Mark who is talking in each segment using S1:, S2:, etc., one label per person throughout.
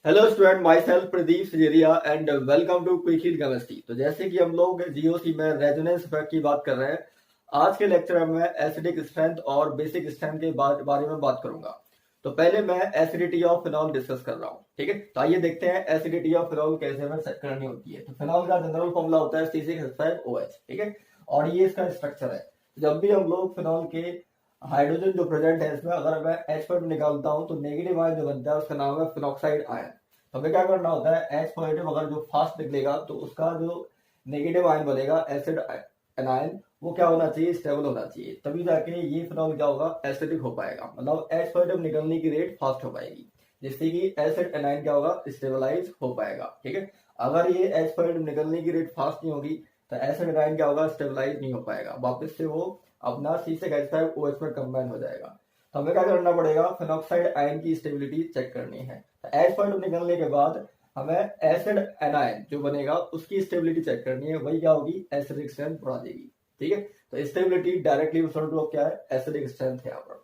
S1: Hello student, myself Pradeep Sajeria and welcome to quick hit chemistry. तो जैसे कि हम लोग जीओसी में रेजोनेंस इफेक्ट की बात कर रहे हैं, आज के लेक्चर में मैं एसिडिक स्ट्रेंथ और बेसिक स्ट्रेंथ के बारे में बात करूंगा। तो पहले मैं एसिडिटी ऑफ फिनॉल डिस्कस कर रहा हूँ, ठीक है। तो आइए देखते हैं एसिडिटी ऑफ फिनॉल कैसे हमें सेट करनी होती है। तो फिनॉल का जनरल फॉर्मूला होता है C6H5OH, ठीक है। और ये इसका स्ट्रक्चर है। जब भी हम लोग फिनॉल के हाइड्रोजन जो प्रेजेंट है इसमें अगर मैं H पर निकालता हूँ तो नेगेटिव आयन जो बनता है उसका नाम है फिनॉक्साइड आयन। तो हमें क्या करना होता है, H पॉजिटिव अगर जो फास्ट निकलेगा तो उसका जो नेगेटिव आयन बनेगा एसिड एनायन, वो क्या होना चाहिए, स्टेबल होना चाहिए। तभी जाके ये फिनॉल क्या होगा, एसिडिक हो पाएगा। मतलब H पॉजिटिव निकलने की रेट फास्ट हो पाएगी, जिससे कि एसिड एनायन क्या होगा, स्टेबलाइज हो पाएगा, ठीक है। अगर ये H पॉजिटिव निकलने की रेट फास्ट नहीं होगी तो एसिड एनायन क्या होगा, स्टेबलाइज नहीं हो पाएगा, वापस से वो अपना C6H5OH में कंबाइन हो जाएगा। तो हमें क्या करना पड़ेगा, फिनॉक्साइड आयन की स्टेबिलिटी चेक करनी है। तो H पॉइंट निकलने के बाद हमें एसिड एनायन जो बनेगा उसकी स्टेबिलिटी चेक करनी है, वही क्या होगी, एसिडिक स्ट्रेंथ बढ़ा देगी, ठीक है। तो स्टेबिलिटी डायरेक्टली रिजल्ट ऑफ क्या है, एसिडिक स्ट्रेंथ है यहाँ पर।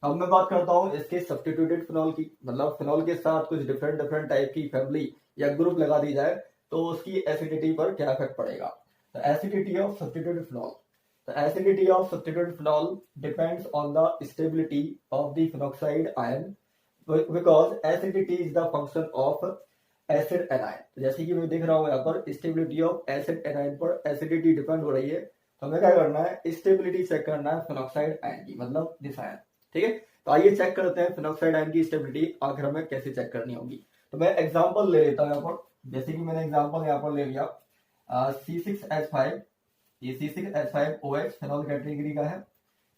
S1: अब मैं बात करता हूँ इसके सब्स्टिट्यूटेड फिनॉल की, मतलब फिनॉल के साथ कुछ डिफरेंट डिफरेंट टाइप की फैमिली या ग्रुप लगा दी जाए तो उसकी एसिडिटी पर क्या इफेक्ट पड़ेगा। तो acidity of substituted phenol, the acidity of substituted phenol depends on the stability of the phenoxide ion because acidity is the function of acid anion। तो जैसे कि मैं देख रहा हूँ यहाँ पर स्टेबिलिटी ऑफ एसिड एनायन पर एसिडिटी डिपेंड हो रही है। तो हमें क्या करना है, स्टेबिलिटी चेक करना है फिनॉक्साइड आयन की, मतलब दिस आयन, ठीक है। तो आइए चेक करते हैं फिनॉक्साइड आयन की स्टेबिलिटी आखिर हमें कैसे चेक करनी होगी। तो मैं एग्जाम्पल ले लेता हूँ यहाँ पर। जैसे कि मैंने एग्जाम्पल यहाँ पर ले लिया C6H5, ये C6H5OH फिनॉल कैटेगरी का है,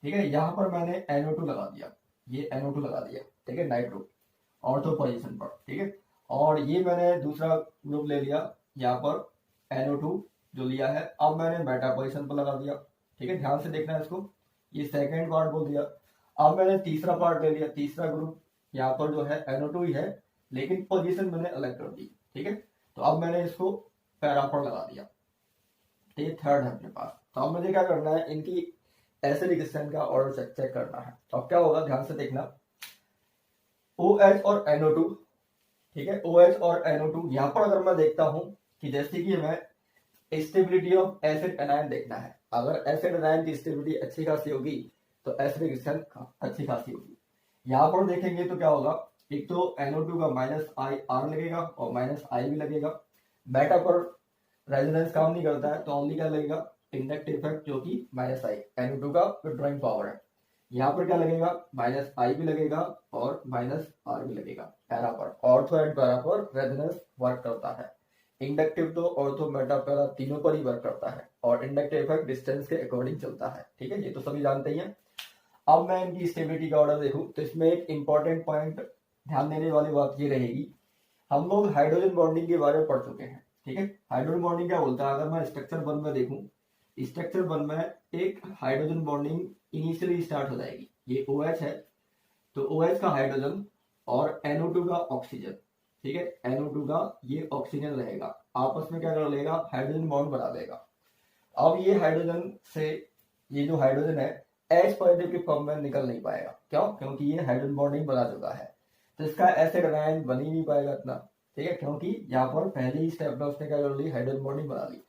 S1: ठीक है। यहाँ पर मैंने NO2 लगा दिया, ये NO2 लगा दिया, ठीक है, नाइट्रो ऑर्थो पोजीशन पर, ठीक है। और ये मैंने दूसरा ग्रुप ले लिया, यहाँ पर NO2 जो लिया है, अब मैंने बेटा पोजीशन पर लगा दिया, ठीक है। ध्यान से देखना है इसको, ये सेकेंड पार्ट बोल दिया। अब मैंने तीसरा पार्ट ले लिया, तीसरा ग्रुप यहाँ पर जो है NO2 ही है, लेकिन पोजीशन मैंने अलग कर दी, ठीक है। तो अब मैंने इसको पैरा पर लगा दिया, ये थर्ड है अपने पास। तो अब मुझे क्या करना है, इनकी एसिडिक स्ट्रेंथ का ऑर्डर चेक करना है। तो अब क्या होगा, ध्यान से देखना, OH और NO2, ठीक है। OH और NO2 यहाँ पर अगर मैं देखता हूं कि जैसे कि मैं स्टेबिलिटी ऑफ एसिड एनायन देखना है, अगर एसिड एनायन की स्टेबिलिटी अच्छी खासी होगी तो एसिडिक स्ट्रेंथ अच्छी खासी होगी। यहाँ पर देखेंगे तो क्या होगा, एक तो NO2 का -IR लगेगा और -I भी लगेगा। बेटा पर रेजोनेंस काम नहीं करता है तो ओनली क्या लगेगा, इंडक्टिव इफेक्ट, जो कि -I, NO2 का विड्रॉइंग पावर है। यहाँ पर क्या लगेगा, -I भी लगेगा और -R भी लगेगा पैरा पर। ऑर्थो एंड पैरा पर रेजोनेंस वर्क करता है। इंडक्टिव तो ऑर्थो मेटा पैरा तीनों पर ही वर्क करता है, और इंडक्टिव इफेक्ट डिस्टेंस के अकॉर्डिंग चलता है, ठीक है। ये तो सभी जानते ही हैं। अब मैं इनकी स्टेबिलिटी का ऑर्डर देखूं तो इसमें एक इंपॉर्टेंट पॉइंट ध्यान देने वाली बात ये रहेगी, हम लोग हाइड्रोजन बॉन्डिंग के बारे में पढ़ चुके हैं, ठीक है। हाइड्रोजन बॉन्डिंग क्या बोलता है, अगर मैं स्ट्रक्चर 1 में देखूं, स्ट्रक्चर 1 में एक हाइड्रोजन बॉन्डिंग इनिशियली स्टार्ट हो जाएगी, ये OH है, तो OH का हाइड्रोजन और NO2 का ऑक्सीजन, ठीक है, NO2 का ये ऑक्सीजन रहेगा, आपस में क्या कर लेगा, हाइड्रोजन बॉन्ड बना देगा। अब ये हाइड्रोजन से, ये जो हाइड्रोजन है H पॉजिटिव के फॉर्म में निकल नहीं पाएगा, क्यों, क्योंकि ये हाइड्रोजन बॉन्डिंग बना चुका है। तो इसका एसिड एनायन बन ही नहीं पाएगा इतना, ठीक है, क्योंकि यहाँ पर पहले ही स्टेप में उसने क्या कर ली, हाइड्रोजन बॉन्डिंग बना ली।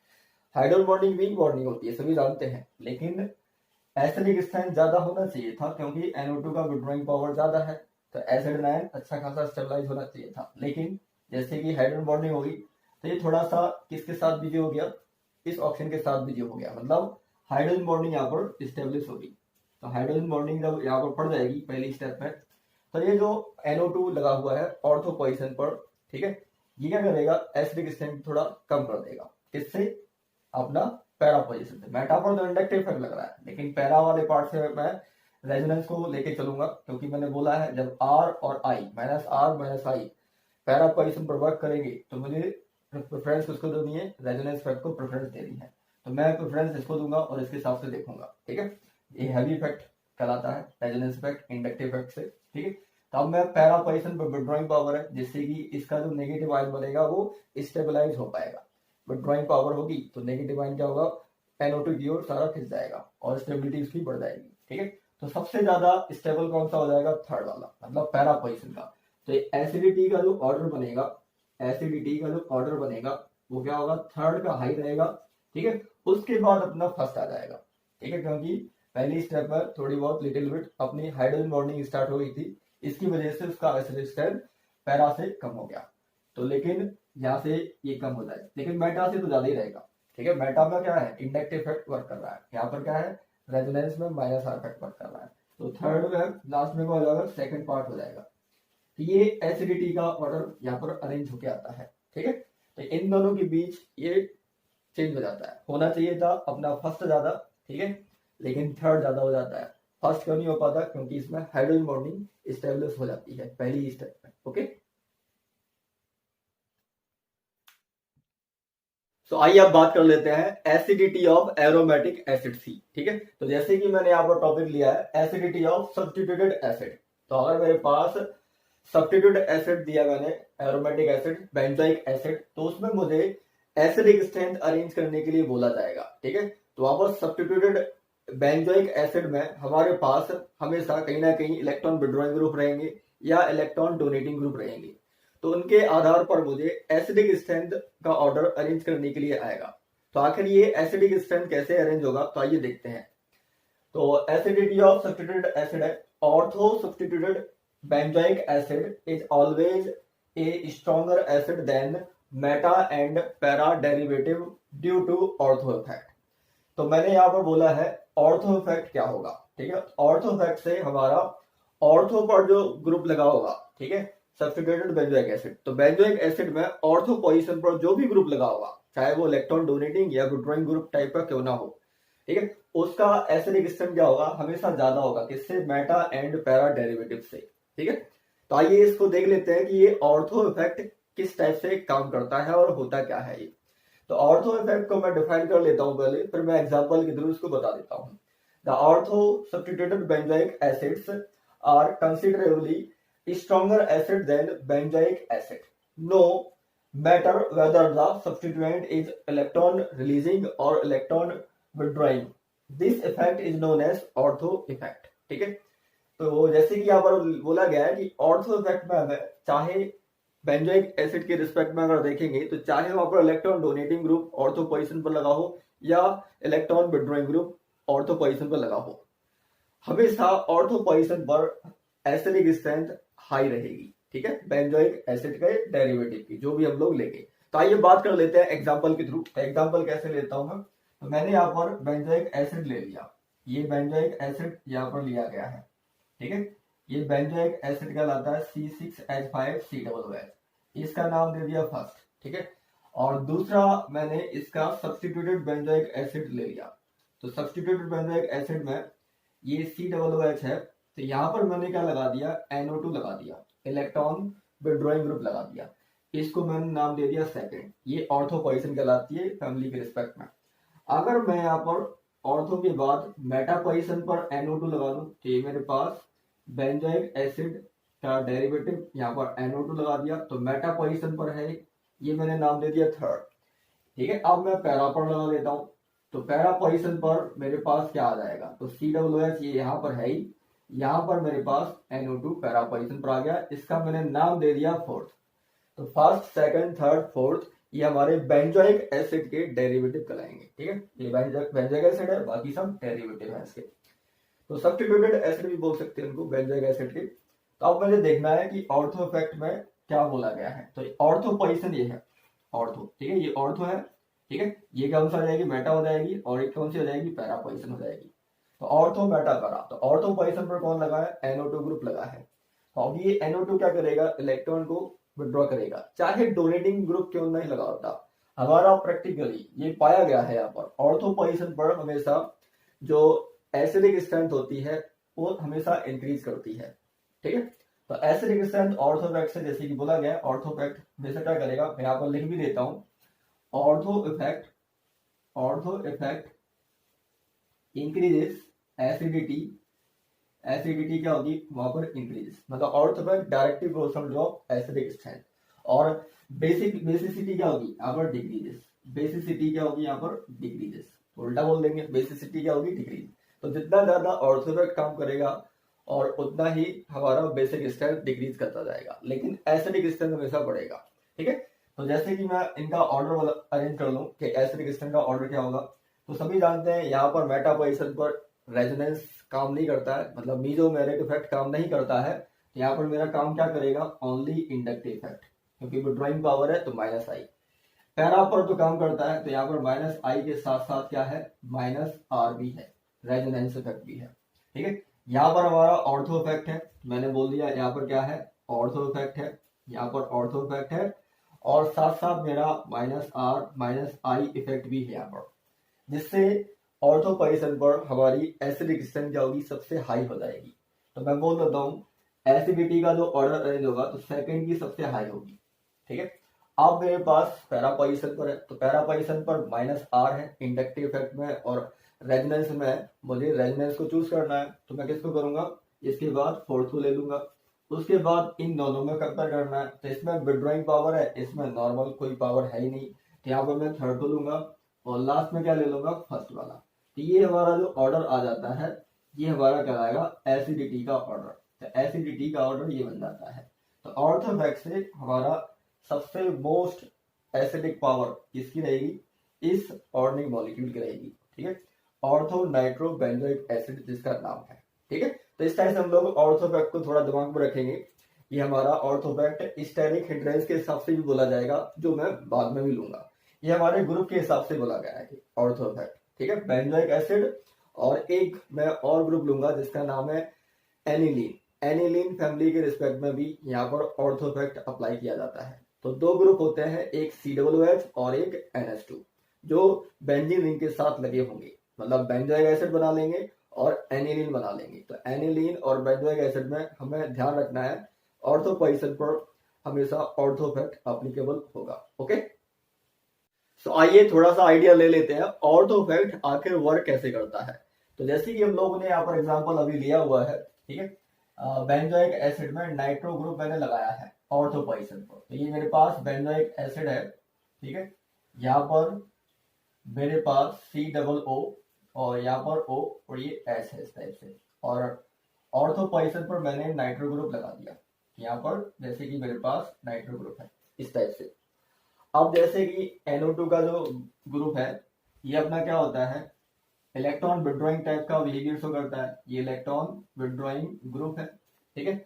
S1: हाइड्रोजन बॉन्डिंग वीक बॉन्डिंग होती है, सभी जानते हैं, लेकिन एसिडिक स्ट्रेंथ ज्यादा होना चाहिए था क्योंकि NO2 का विड्रॉइंग पावर ज्यादा है, तो एसिड एनायन अच्छा खासा स्टेबलाइज होना चाहिए था। लेकिन जैसे कि हाइड्रोजन बॉन्डिंग होगी तो ये थोड़ा सा किसके साथ बिजी हो गया, इस ऑक्सीजन के साथ बिजी हो गया, मतलब हाइड्रोजन बॉन्डिंग यहाँ पर स्टेब्लिश होगी। तो हाइड्रोजन बॉन्डिंग जब यहाँ पर पड़ जाएगी पहली स्टेप में, तो ये जो NO2 लगा हुआ है ऑर्थो पोजीशन पर, ठीक है, ये क्या करेगा, एसिडिक स्ट्रेंथ थोड़ा कम कर देगा, किससे, अपना पैरा पोजीशन से। मेटा पर तो इंडक्टिव इफेक्ट लग रहा है, लेकिन पैरा वाले पार्ट से मैं रेजोनेंस को लेके चलूंगा, क्योंकि मैंने बोला है जब R और I, -R -I para position पर वर्क करेंगे तो मुझे प्रेफरेंस किसको देनी है, रेजोनेंस इफेक्ट को प्रेफरेंस देनी है। तो मैं प्रेफरेंस इसको दूंगा और इसके हिसाब से देखूंगा, ठीक है। ये हैवी इफेक्ट कहलाता है, रेजोनेंस इफेक्ट इंडक्टिव इफेक्ट से, ठीक है। तो अब मैं पैरा पोजीशन पर विड्रॉइंग पावर है, जिससे कि इसका जो नेगेटिव आयन बनेगा वो स्टेबलाइज हो पाएगा। विड्रॉइंग पावर होगी तो नेगेटिव आयन क्या होगा, NO2 की ओर सारा खिंच जाएगा और स्टेबिलिटी इसकी बढ़ जाएगी, ठीक है। तो सबसे ज्यादा स्टेबल कौन सा हो जाएगा, थर्ड वाला, मतलब पैरा पोजीशन का। तो एसिडिटी का जो ऑर्डर बनेगा, एसिडिटी का जो ऑर्डर बनेगा वो क्या होगा, थर्ड का हाई रहेगा, ठीक है। उसके बाद अपना फर्स्ट आ जाएगा, ठीक है, क्योंकि पहली स्टेप में थोड़ी बहुत लिटिल बिट अपनी हाइड्रोजन बॉन्डिंग स्टार्ट हो गई थी, इसकी वजह से उसका एसिडिक स्ट्रेंथ पैरा से कम हो गया। तो लेकिन यहाँ से ये कम हो जाए, लेकिन मेटा से तो ज्यादा ही रहेगा, ठीक है। मेटा में क्या है, इंडक्टिव इफेक्ट वर्क कर रहा है, यहाँ पर क्या है, रेजोनेंस में माइनस आर इफेक्ट वर्क कर रहा है। तो थर्ड में लास्ट में क्या हो जाएगा, सेकंड पार्ट हो जाएगा। तो ये एसिडिटी का ऑर्डर यहाँ पर अरेंज होके आता है, ठीक है। तो इन दोनों के बीच ये चेंज हो जाता है, होना चाहिए था अपना फर्स्ट ज्यादा, ठीक है, लेकिन थर्ड ज्यादा हो जाता है। फर्स्ट क्यों नहीं हो पाता, क्योंकि इसमें हाइड्रोजन बॉन्डिंग स्टेबलिश हो जाती है पहली स्टेप में, ओके। तो आइए अब बात कर लेते हैं acidity of aromatic acid see, ठीक है। तो जैसे कि मैंने यहाँ पर टॉपिक लिया है एसिडिटी ऑफ सब्स्टिट्यूटेड एसिड, तो अगर मेरे पास सब्स्टिट्यूट एसिड दिया मैंने, एरोमेटिक एसिड, बेंजोइक एसिड, तो उसमें मुझे एसिडिक स्ट्रेंथ अरेंज करने के लिए बोला जाएगा, ठीक है। तो वहां पर सब्स्टिट्यूटेड बेंजोइक एसिड में हमारे पास हमेशा कहीं ना कहीं इलेक्ट्रॉन विड्रॉइंग ग्रुप रहेंगे या इलेक्ट्रॉन डोनेटिंग ग्रुप रहेंगे, तो उनके आधार पर मुझे एसिडिक स्ट्रेंथ का ऑर्डर अरेंज करने के लिए आएगा। तो आखिर ये एसिडिक स्ट्रेंथ कैसे अरेंज होगा, तो आइए देखते हैं। तो एसिडिटी ऑफ सब्स्टिट्यूटेड एसिड है, ortho substituted benzoic acid is always a stronger acid than meta and para derivative due to ortho effect. तो मैंने यहाँ पर बोला है ऑर्थो इफेक्ट क्या होगा, ठीक है। ऑर्थो इफेक्ट से हमारा ऑर्थो पर जो ग्रुप लगा होगा, ठीक है, सब्स्टिट्यूटेड बेंजोइक एसिड, तो बेंजोइक एसिड में ऑर्थो पोजीशन पर जो भी ग्रुप लगा होगा, चाहे वो इलेक्ट्रॉन डोनेटिंग या विड्रॉइंग ग्रुप टाइप का क्यों ना हो, ठीक है, उसका एसिडिक स्ट्रेंथ क्या होगा, हमेशा ज्यादा होगा, किससे, मेटा एंड पैरा डेरिवेटिव से, ठीक है। तो आइए इसको देख लेते हैं कि ये ऑर्थो इफेक्ट किस टाइप से काम करता है और होता क्या है ये। तो ऑर्थो इफेक्ट को मैं डिफाइन कर लेता हूं पहले, फिर मैं एग्जांपल के थ्रू इसको बता देता हूं। The ortho substituted benzoic acids are considerably stronger acid than benzoic acid, no matter whether the substituent is electron releasing or electron withdrawing. This effect is known as ortho effect, ठीक है। तो जैसे कि यहाँ पर बोला गया है कि ऑर्थो इफेक्ट में अगर चाहे बेंजोइक एसिड के रिस्पेक्ट में अगर देखेंगे, तो चाहे वहां पर electron donating group ortho position पर लगा हो या electron withdrawing group ortho position पर लगा हो, हमेशा ऑर्थो पोजीशन पर एसिडिक स्ट्रेंथ हाई रहेगी, ठीक है, बेंजोइक एसिड के डेरिवेटिव की, जो भी हम लोग लेंगे। तो आइए बात कर लेते हैं एग्जांपल के थ्रू। एग्जांपल कैसे लेता हूं मैं, तो मैंने यहाँ पर बेंजोइक एसिड ले लिया, ये बेंजोइक एसिड यहाँ पर लिया गया है, ठीक है। ये बेंजोइक एसिड कहलाता है C6H5COOH, इसका नाम दे दिया फर्स्ट, ठीक है। और दूसरा मैंने इसका सब्स्टिट्यूटेड बेंजोइक एसिड ले लिया, तो सब्स्टिट्यूटेड बेंजोइक एसिड में ये COOH है, तो यहाँ पर मैंने क्या लगा दिया, NO2 लगा दिया, इलेक्ट्रॉन विड्रॉइंग ग्रुप लगा दिया, इसको मैंने नाम दे दिया सेकंड। ये ऑर्थो पोजीशन कहलाती है फैमिली के रिस्पेक्ट में। अगर मैं यहाँ पर ऑर्थो के बाद मेटा पोजीशन पर NO2 लगा दूं, तो ये मेरे पास बेंजोइक एसिड का डेरिवेटिव यहाँ पर NO2 लगा दिया, तो मेटा पोजीशन पर है, ये मैंने नाम दे दिया थर्ड, ठीक है। अब मैं पैरा पर लगा देता हूँ, तो पैरा पोजीशन पर मेरे पास क्या आ जाएगा, तो COOH ये यहाँ पर है ही, यहाँ पर मेरे पास NO2 पैरा पोजीशन पर आ गया, इसका मैंने नाम दे दिया फोर्थ। तो फर्स्ट, सेकंड, थर्ड, फोर्थ ये हमारे बेंजोइक एसिड के डेरिवेटिव कहलाएंगे, ठीक है। ये बेंजोइक एसिड है, बाकी सब डेरिवेटिव है इसके। तो सब्स्टिट्यूटेड एसिड भी बोल सकते हैं उनको, बेंजोइक एसिड के। तो अब मुझे देखना है कि ऑर्थो इफेक्ट में क्या बोला गया है। तो ऑर्थो पोजीशन ये है, ऑर्थो, ठीक है, ये ऑर्थो है, ठीक है। ये कौन सा हो जाएगी, मेटा हो जाएगी, और एक कौन सी हो जाएगी, पैरा पोजीशन हो जाएगी। तो ऑर्थो मेटा पैरा, तो ऑर्थो पोजीशन पर कौन लगा है, NO2 ग्रुप लगा है। तो अब ये NO2 क्या करेगा, इलेक्ट्रॉन को विड्रॉ करेगा, चाहे डोनेटिंग ग्रुप क्यों नहीं लगा होता। हमारा प्रैक्टिकली ये पाया गया है यहाँ पर ऑर्थो पोजीशन पर हमेशा जो एसिडिक स्ट्रेंथ होती है वो हमेशा इंक्रीज करती है, ठीक है। तो एसिडिक स्ट्रेंथ ऑर्थो इफेक्ट से, जैसे कि बोला गया, ऑर्थो इफेक्ट हमेशा क्या करेगा, मैं यहाँ पर लिख भी देता हूँ, ortho effect increases acidity, acidity क्या होगी वहां पर इंक्रीज, मतलब ortho effect directly proportional of acidic strength. और बेसिसिटी क्या होगी यहाँ पर, डिक्रीजेस, बेसिसिटी क्या होगी यहाँ पर, डिक्रीजेस, उल्टा बोल देंगे, बेसिसिटी क्या होगी, डिक्रीज। तो जितना ज्यादा ऑर्थो इफेक्ट काम करेगा और उतना ही हमारा बेसिक स्ट्रेंथ डिक्रीज करता जाएगा, लेकिन एसिडिक स्ट्रेंथ हमेशा बढ़ेगा। ठीक है, तो जैसे कि मैं इनका ऑर्डर अरेंज कर लूं कि एसिडिक स्ट्रेंथ का ऑर्डर क्या होगा, तो सभी जानते हैं यहाँ पर मेटा पोजीशन पर रेजोनेंस काम नहीं करता है, मतलब मीजोमेरिक इफेक्ट काम नहीं करता है। यहाँ पर मेरा काम क्या करेगा, ओनली इंडक्टिव इफेक्ट, क्योंकि विड्रॉइंग पावर है तो माइनस आई। पैरा पर जो काम करता है तो यहाँ पर माइनस आई के साथ साथ क्या है, माइनस आर भी है, रेजोनेंस इफेक्ट भी है। ठीक है, यहाँ पर हमारा ऑर्थो इफेक्ट है, मैंने बोल दिया यहाँ पर क्या है, ऑर्थो इफेक्ट है, यहाँ पर ऑर्थो इफेक्ट है, और साथ साथ मेरा minus R minus I effect भी है यहाँ पर, जिससे ऑर्थो पोजीशन पर हमारी एसिडिक स्ट्रेंथ क्या होगी, सबसे हाई हो जाएगी। तो मैं बोल देता हूँ एसिडिटी का जो ऑर्डर अरेंज होगा तो सेकंड की सबसे हाई होगी। ठीक है, अब मेरे पास पैरा पोजीशन पर है, तो पैरा पोजीशन पर माइनस आर है इंडक्टिव इफेक्ट में, और रेजोनेंस में मुझे रेजोनेंस को चूज करना है, तो मैं किसको करूंगा, इसके बाद फोर्थ को ले लूंगा। उसके बाद इन दोनों में कंपेयर करना है, तो इसमें विड्रॉइंग पावर है, इसमें नॉर्मल कोई पावर है ही नहीं, तो यहाँ पर मैं थर्ड को लूंगा, और लास्ट में क्या ले लूंगा, फर्स्ट वाला। तो ये हमारा जो ऑर्डर आ जाता है, ये हमारा कहलाएगा एसिडिटी का ऑर्डर। तो एसिडिटी का ऑर्डर ये बन जाता है। तो ऑर्थो इफेक्ट से हमारा सबसे मोस्ट एसिडिक पावर किसकी रहेगी, इस ऑर्गेनिक मॉलिक्यूल की रहेगी। ठीक है, ऑर्थो नाइट्रो बेंजोइक एसिड जिसका नाम है। ठीक है, तो इस तरह से हम लोग ऑर्थो इफेक्ट को थोड़ा दिमाग में रखेंगे। ये हमारा ऑर्थो इफेक्ट स्टेरिक हिंड्रेंस के हिसाब से भी बोला जाएगा, जो मैं बाद में भी लूंगा। ये हमारे ग्रुप के हिसाब से बोला गया है ऑर्थो इफेक्ट। ठीक है, बेंजोइक एसिड, और एक मैं और ग्रुप लूंगा जिसका नाम है एनिलीन। एनिलीन फैमिली के रिस्पेक्ट में भी यहाँ पर ऑर्थो इफेक्ट अप्लाई किया जाता है। तो दो ग्रुप होते हैं, एक COOH और एक NH2, जो बेंजीन रिंग के साथ लगे होंगे, मतलब बेंजोइक एसिड बना लेंगे और एनिलीन बना लेंगे। तो एनिलीन और बेंजोइक एसिड में हमें ध्यान रखना है ऑर्थो पोजीशन पर हमेशा ऑर्थो इफेक्ट अप्लीकेबल होगा। ओके, तो आइए थोड़ा सा आइडिया ले लेते हैं ऑर्थो इफेक्ट आखिर वर्क कैसे करता है। तो जैसे कि हम लोगों ने यहाँ पर एग्जांपल अभी लिया हुआ है, ठीक है, बेंजोइक एसिड में नाइट्रो ग्रुप मैंने लगाया है ऑर्थो पोजीशन पर। तो ये मेरे पास बेंजोइक एसिड है, ठीक है, यहाँ पर मेरे पास COO और यहाँ पर O और ये S है इस टाइप से, और ऑर्थो पोजीशन पर मैंने नाइट्रो ग्रुप लगा दिया यहाँ पर, जैसे कि मेरे पास नाइट्रो ग्रुप है इस टाइप से। अब जैसे कि NO2 का जो ग्रुप है, ये अपना क्या होता है, इलेक्ट्रॉन विड्रॉइंग टाइप का बिहेवियर शो करता है। ये इलेक्ट्रॉन विड्रॉइंग ग्रुप है। ठीक है,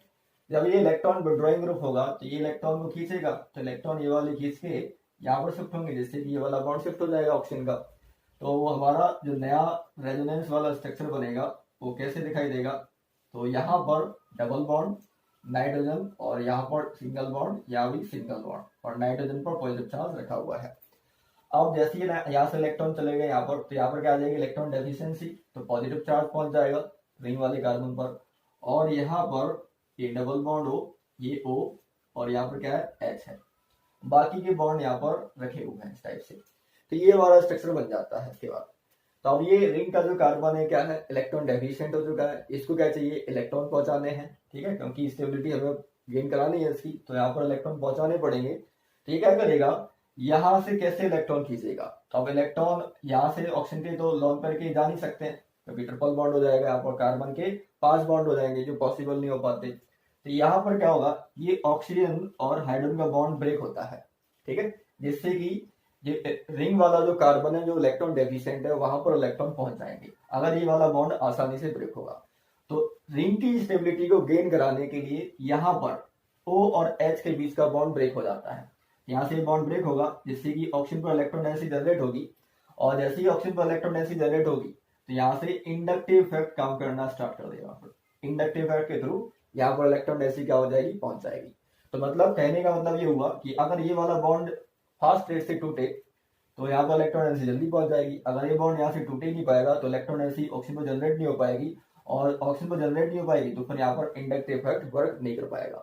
S1: जब ये इलेक्ट्रॉन विड्रॉइंग ग्रुप होगा तो ये इलेक्ट्रॉन को खींचेगा, तो इलेक्ट्रॉन ये वाले खींच के यहाँ पर शिफ्ट होंगे, जिससे कि ये वाला बॉन्ड शिफ्ट हो जाएगा ऑक्सीजन का। तो वो हमारा जो नया रेजोनेंस वाला स्ट्रक्चर बनेगा वो कैसे दिखाई देगा, तो यहाँ पर डबल बॉन्ड नाइट्रोजन, और यहाँ पर सिंगल बॉन्ड, यहाँ भी सिंगल बॉन्ड, और नाइट्रोजन पर पॉजिटिव चार्ज रखा हुआ है। अब जैसे यहाँ से इलेक्ट्रॉन चले गए यहाँ पर, तो यहाँ पर क्या आ जाएगी, इलेक्ट्रॉन डेफिशिएंसी, तो पॉजिटिव चार्ज पहुंच जाएगा रिंग वाले कार्बन पर, और यहाँ पर ये डबल बॉन्ड हो, ये O, और यहाँ पर क्या है H है, बाकी के बॉन्ड यहाँ पर रखे हुए हैं इस टाइप से। तो ये हमारा स्ट्रक्चर बन जाता है। इसके बाद तो अब ये रिंग का जो कार्बन है क्या है, इलेक्ट्रॉन डेफिशिएंट हो चुका है, इसको क्या चाहिए, इलेक्ट्रॉन पहुंचाने हैं। ठीक है, क्योंकि स्टेबिलिटी हमें गेन करानी है इसकी, तो यहाँ पर इलेक्ट्रॉन पहुंचाने पड़ेंगे। तो ये क्या करेगा, यहाँ से कैसे इलेक्ट्रॉन खींचेगा, तो अब इलेक्ट्रॉन यहाँ से ऑक्सीजन के तो लोन करके जा नहीं सकते हैं, क्योंकि ट्रिपल बॉन्ड हो जाएगा, यहाँ पर कार्बन के 5 बॉन्ड हो जाएंगे जो पॉसिबल नहीं हो पाते। तो यहाँ पर क्या होगा, ये ऑक्सीजन और हाइड्रोजन का बॉन्ड ब्रेक होता है। ठीक है, जिससे कि ये रिंग वाला जो कार्बन है जो इलेक्ट्रॉन डेफिशिएंट है वहां पर इलेक्ट्रॉन पहुंच जाएंगे, अगर ये वाला बॉन्ड आसानी से ब्रेक होगा। तो रिंग की स्टेबिलिटी को गेन कराने के लिए यहाँ पर O और H के बीच का बॉन्ड ब्रेक हो जाता है। यहाँ से बॉन्ड ब्रेक होगा, जिससे कि ऑक्सीजन पर इलेक्ट्रॉन डेंसिटी जनरेट होगी, और जैसे ही ऑक्सीजन पर इलेक्ट्रॉन डेंसिटी जनरेट होगी तो यहाँ से इंडक्टिव इफेक्ट काम करना स्टार्ट कर देगा। इंडक्टिव इफेक्ट के थ्रू यहाँ पर इलेक्ट्रॉन डेंसिटी क्या हो जाएगी, पहुंच जाएगी। तो मतलब कहने का मतलब ये हुआ कि अगर ये वाला बॉन्ड फास्ट रेट से टूटे तो यहाँ पर इलेक्ट्रॉन डेंसिटी जल्दी पहुंच जाएगी, अगर ये बॉन्ड यहाँ से टूट ही नहीं पाएगा तो इलेक्ट्रॉन डेंसिटी ऑक्सीजन पर जनरेट नहीं हो पाएगी, और ऑक्सीजन पर जनरेट नहीं हो पाएगी तो फिर यहाँ पर इंडक्टिव इफेक्ट वर्क नहीं कर पाएगा।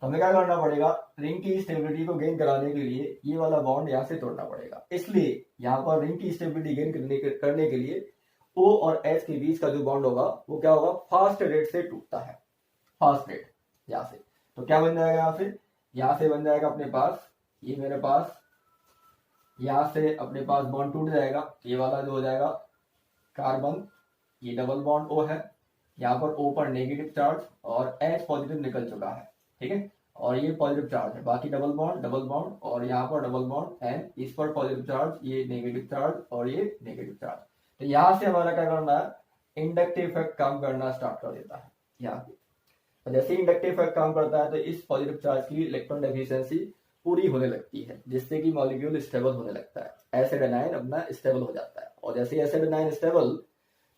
S1: तो हमें क्या करना पड़ेगा, रिंग की स्टेबिलिटी को गेन कराने के लिए ये वाला बॉन्ड यहाँ से तोड़ना पड़ेगा। इसलिए यहाँ पर रिंग की स्टेबिलिटी गेन करने के लिए O और H के बीच का जो बॉन्ड होगा वो क्या होगा, फास्ट रेट से टूटता है, फास्ट रेट यहाँ से। तो क्या बन जाएगा, यहाँ से बन जाएगा अपने पास, ये मेरे पास यहाँ से अपने पास बॉन्ड टूट जाएगा, ये वाला जो हो जाएगा कार्बन, ये डबल बॉन्ड O है, यहाँ पर O पर नेगेटिव चार्ज और H पॉजिटिव निकल चुका है, ठीक है, और ये पॉजिटिव चार्ज है, बाकी डबल बॉन्ड और यहाँ पर डबल बॉन्ड एंड इस पर पॉजिटिव चार्ज, ये नेगेटिव चार्ज और ये नेगेटिव चार्ज। तो यहाँ से हमारा क्या करना है, इंडक्टिव इफेक्ट काम करना स्टार्ट कर देता है यहाँ पे। तो जैसे ही इंडक्टिव इफेक्ट काम करता है तो इस पॉजिटिव चार्ज की इलेक्ट्रॉन डेफिशिएंसी पूरी होने लगती है, जिससे कि मॉलिक्यूल स्टेबल होने लगता है, एसिड एनायन अपना स्टेबल हो जाता है, और जैसे एसिड एनायन स्टेबल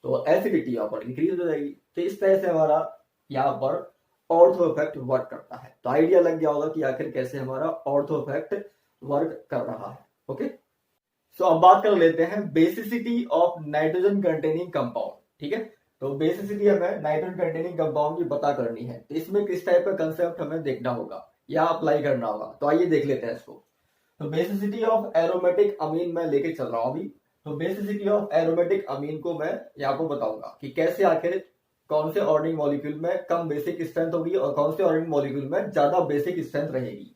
S1: तो एसिडिटी यहाँ पर इंक्रीज हो जाएगी। तो इस तरह से हमारा यहाँ पर ऑर्थो इफेक्ट वर्क करता है। तो आइडिया लग गया होगा कि आखिर कैसे हमारा ऑर्थो इफेक्ट वर्क कर रहा है। ओके, सो अब बात कर लेते हैं basicity of nitrogen containing compound, ठीक है। तो बेसिसिटी हमें नाइट्रोजन कंटेनिंग कंपाउंड की पता करनी है, तो इसमें किस टाइप का कंसेप्ट हमें देखना होगा या अप्लाई करना होगा। तो आइए देख लेते हैं इसको। तो बेसिसिटी ऑफ एरोमेटिक अमीन मैं लेके चल रहा हूं अभी। तो बेसिसिटी ऑफ एरोमेटिक अमीन को मैं यहाँ पर बताऊंगा कि कैसे आखिर कौन से ऑर्गेनिक मॉलिक्यूल में कम बेसिक स्ट्रेंथ होगी और कौन से ऑर्गेनिक मॉलिक्यूल में ज्यादा बेसिक स्ट्रेंथ रहेगी।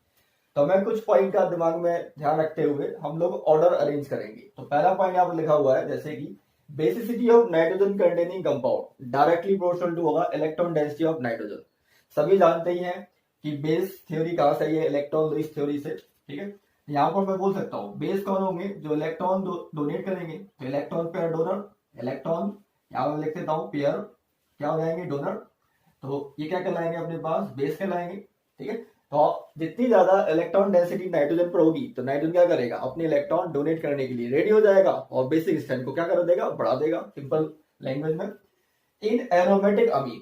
S1: तो मैं कुछ पॉइंट का दिमाग में ध्यान रखते हुए हम लोग ऑर्डर अरेंज करेंगे। तो पहला पॉइंट यहाँ पर लिखा हुआ है जैसे कि basicity of nitrogen containing compound directly proportional to होगा इलेक्ट्रॉन डेंसिटी ऑफ नाइट्रोजन। सभी जानते ही हैं कि बेस थ्योरी कहां से है, इलेक्ट्रॉन लुईस थ्योरी से, ठीक है। यहाँ पर मैं बोल सकता हूँ बेस कौन होंगे, जो इलेक्ट्रॉन डोनेट करेंगे। तो इलेक्ट्रॉन पेयर डोनर, इलेक्ट्रॉन यहाँ पर लिख देता हूँ पेयर क्या हो जाएंगे, डोनर। तो ये क्या कहलाएंगे, अपने पास बेस कहलाएंगे, ठीक है। तो जितनी ज्यादा इलेक्ट्रॉन डेंसिटी नाइट्रोजन पर होगी तो नाइट्रोजन क्या करेगा, अपने इलेक्ट्रॉन डोनेट करने के लिए रेडी हो जाएगा और बेसिक स्ट्रेंथ को क्या कर देगा, बढ़ा देगा, सिंपल लैंग्वेज में। In aromatic amine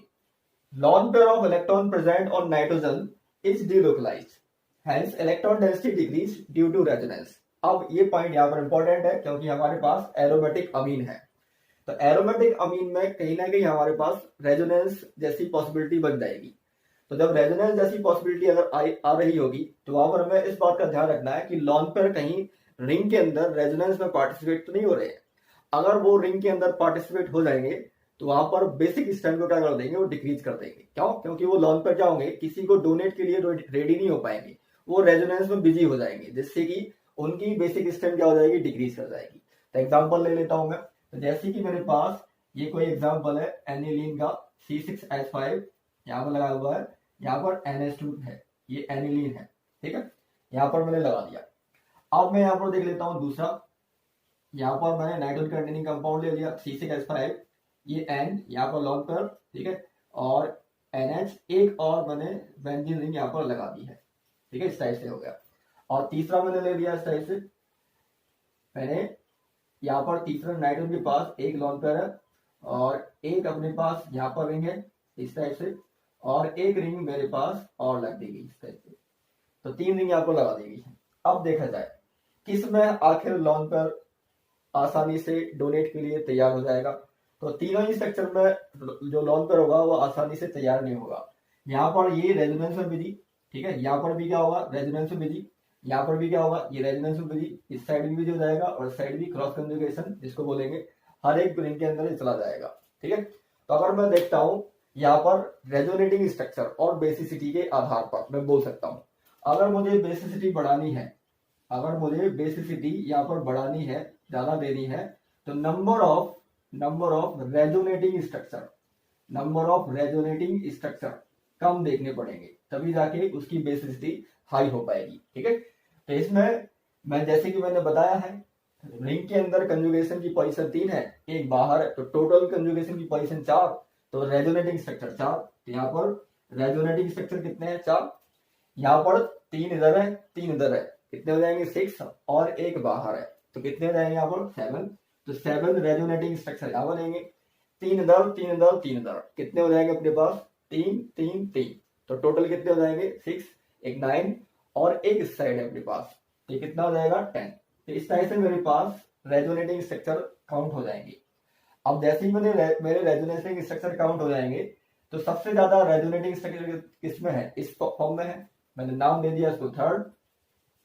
S1: lone pair of electron present on nitrogen is delocalized, hence electron density decrease due to resonance। अब ये पॉइंट यहाँ पर इंपॉर्टेंट है क्योंकि हमारे पास एरोमेटिक अमीन है। तो एरोमेटिक अमीन में कहीं ना कहीं हमारे पास रेजोनेंस जैसी पॉसिबिलिटी बन जाएगी। तो जब रेजोनेंस जैसी पॉसिबिलिटी अगर आ रही होगी तो वहां पर हमें इस बात का ध्यान रखना है कि लॉन पेयर कहीं रिंग के अंदर रेजोनेंस में पार्टिसिपेट तो नहीं हो रहे हैं। अगर वो रिंग के अंदर पार्टिसिपेट हो जाएंगे तो वहां पर बेसिक स्ट्रेंथ को क्या कर देंगे, वो डिक्रीज कर देंगे। क्यों, क्योंकि वो लॉन पेयर क्या होंगे, किसी को डोनेट के लिए रेडी नहीं हो पाएंगे, वो रेजोनेंस में बिजी हो जाएंगे, जिससे कि उनकी बेसिक स्ट्रेंथ क्या हो जाएगी, डिक्रीज कर जाएगी। तो एग्जाम्पल ले लेता हूं मैं। तो जैसे कि मेरे पास ये कोई एग्जाम्पल है एनिलीन का C6H5 यहाँ पर लगा हुआ है, यहाँ पर NH2 है, ये एनिलीन है, ठीक है, यहाँ पर मैंने लगा दिया। अब मैं यहाँ पर देख लेता हूँ दूसरा, यहाँ पर मैंने नाइट्रोजन कंटेनिंग कंपाउंड ले लिया C6H5, ये N यहाँ पर लॉन्ग पेयर, ठीक है, और NH एक और मैंने बेंजीन रिंग यहाँ पर लगा दी है, ठीक है, इस टाइप से हो गया। और तीसरा मैंने ले लिया इस टाइप से, मैंने यहाँ पर तीसरा नाइट्रोजन के पास एक लॉन्ग पेयर है और एक अपने पास यहाँ पर रिंग है इस टाइप से, और एक रिंग मेरे पास और लग देगी इस टाइप से। तो 3 रिंग यहाँ पर लगा देगी। अब देखा जाए किस में आखिर लॉन्ग पेयर आसानी से डोनेट के लिए तैयार हो जाएगा। तो तीनों ही स्ट्रक्चर में जो लॉन्ग पेयर होगा वो आसानी से तैयार नहीं होगा। यहाँ पर ये रेजोनेंस में बिजी, ठीक है, यहाँ पर भी क्या होगा, रेजोनेंस में बिजी, यहाँ पर भी क्या होगा, ये रेजोनेंस में बिजी, इस साइड भी बिजी हो जाएगा और साइड भी क्रॉस कंजुगेशन जिसको बोलेंगे, हर एक रिंग के अंदर ये चला जाएगा, ठीक है। तो अगर मैं देखता हूँ यहाँ पर रेजोनेटिंग स्ट्रक्चर और बेसिसिटी के आधार पर मैं बोल सकता हूँ, अगर मुझे बेसिसिटी बढ़ानी है, अगर मुझे बेसिसिटी यहाँ पर बढ़ानी है, ज्यादा देनी है, तो नंबर ऑफ रेजोनेटिंग स्ट्रक्चर कम देखने पड़ेंगे, तभी जाके उसकी बेसिसिटी हाई हो पाएगी, ठीक है। तो इसमें मैं जैसे कि मैंने बताया है रिंग के अंदर कंजुगेशन की पोजीशन 3 है, एक बाहर है, तो टोटल कंजुगेशन की पोजीशन 4, तो रेजोनेटिंग स्ट्रक्चर 4। तो यहाँ पर रेजोनेटिंग स्ट्रक्चर कितने हैं, 4, यहाँ पर 3 इधर है, 3 इधर है, कितने हो जाएंगे 6, और एक बाहर है, तो कितने हो जाएंगे यहाँ पर 7। तो 7 रेजोनेटिंग स्ट्रक्चर यहाँ बनेंगे, 3 इधर, 3 इधर, 3 इधर, कितने हो जाएंगे अपने पास 3 3 3, तो टोटल कितने हो जाएंगे 6, एक 9 और एक इस साइड है अपने पास, तो कितना हो जाएगा 10। तो इस तरह से मेरे पास रेजोनेटिंग स्ट्रक्चर काउंट हो जाएंगे। अब जैसे ही मेरे रेजोनेटिंग स्ट्रक्चर काउंट हो जाएंगे तो सबसे ज्यादा रेजोनेटिंग स्ट्रक्चर किसमें है, इस फॉर्म में है, मैंने नाम दे दिया इसको थर्ड,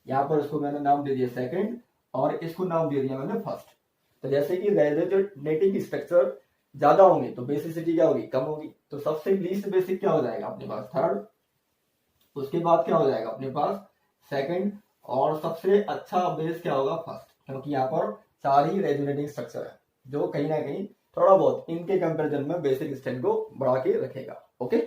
S1: यहाँ पर इसको मैंने नाम दे दिया सेकंड, और इसको नाम दे दिया मैंने फर्स्ट। तो जैसे कि रेजोनेटिंग स्ट्रक्चर ज्यादा होंगे तो बेसिसिटी क्या होगी, कम होगी। तो सबसे लीस्ट बेसिक क्या हो जाएगा अपने पास थर्ड, उसके बाद क्या हो जाएगा अपने पास सेकंड, और सबसे अच्छा बेस क्या होगा फर्स्ट, क्योंकि यहाँ पर 4 ही रेजोनेटिंग स्ट्रक्चर है जो कहीं ना कहीं थोड़ा बहुत इनके कंपैरिजन में बेसिक स्ट्रेंथ को बढ़ा के रखेगा। ओके,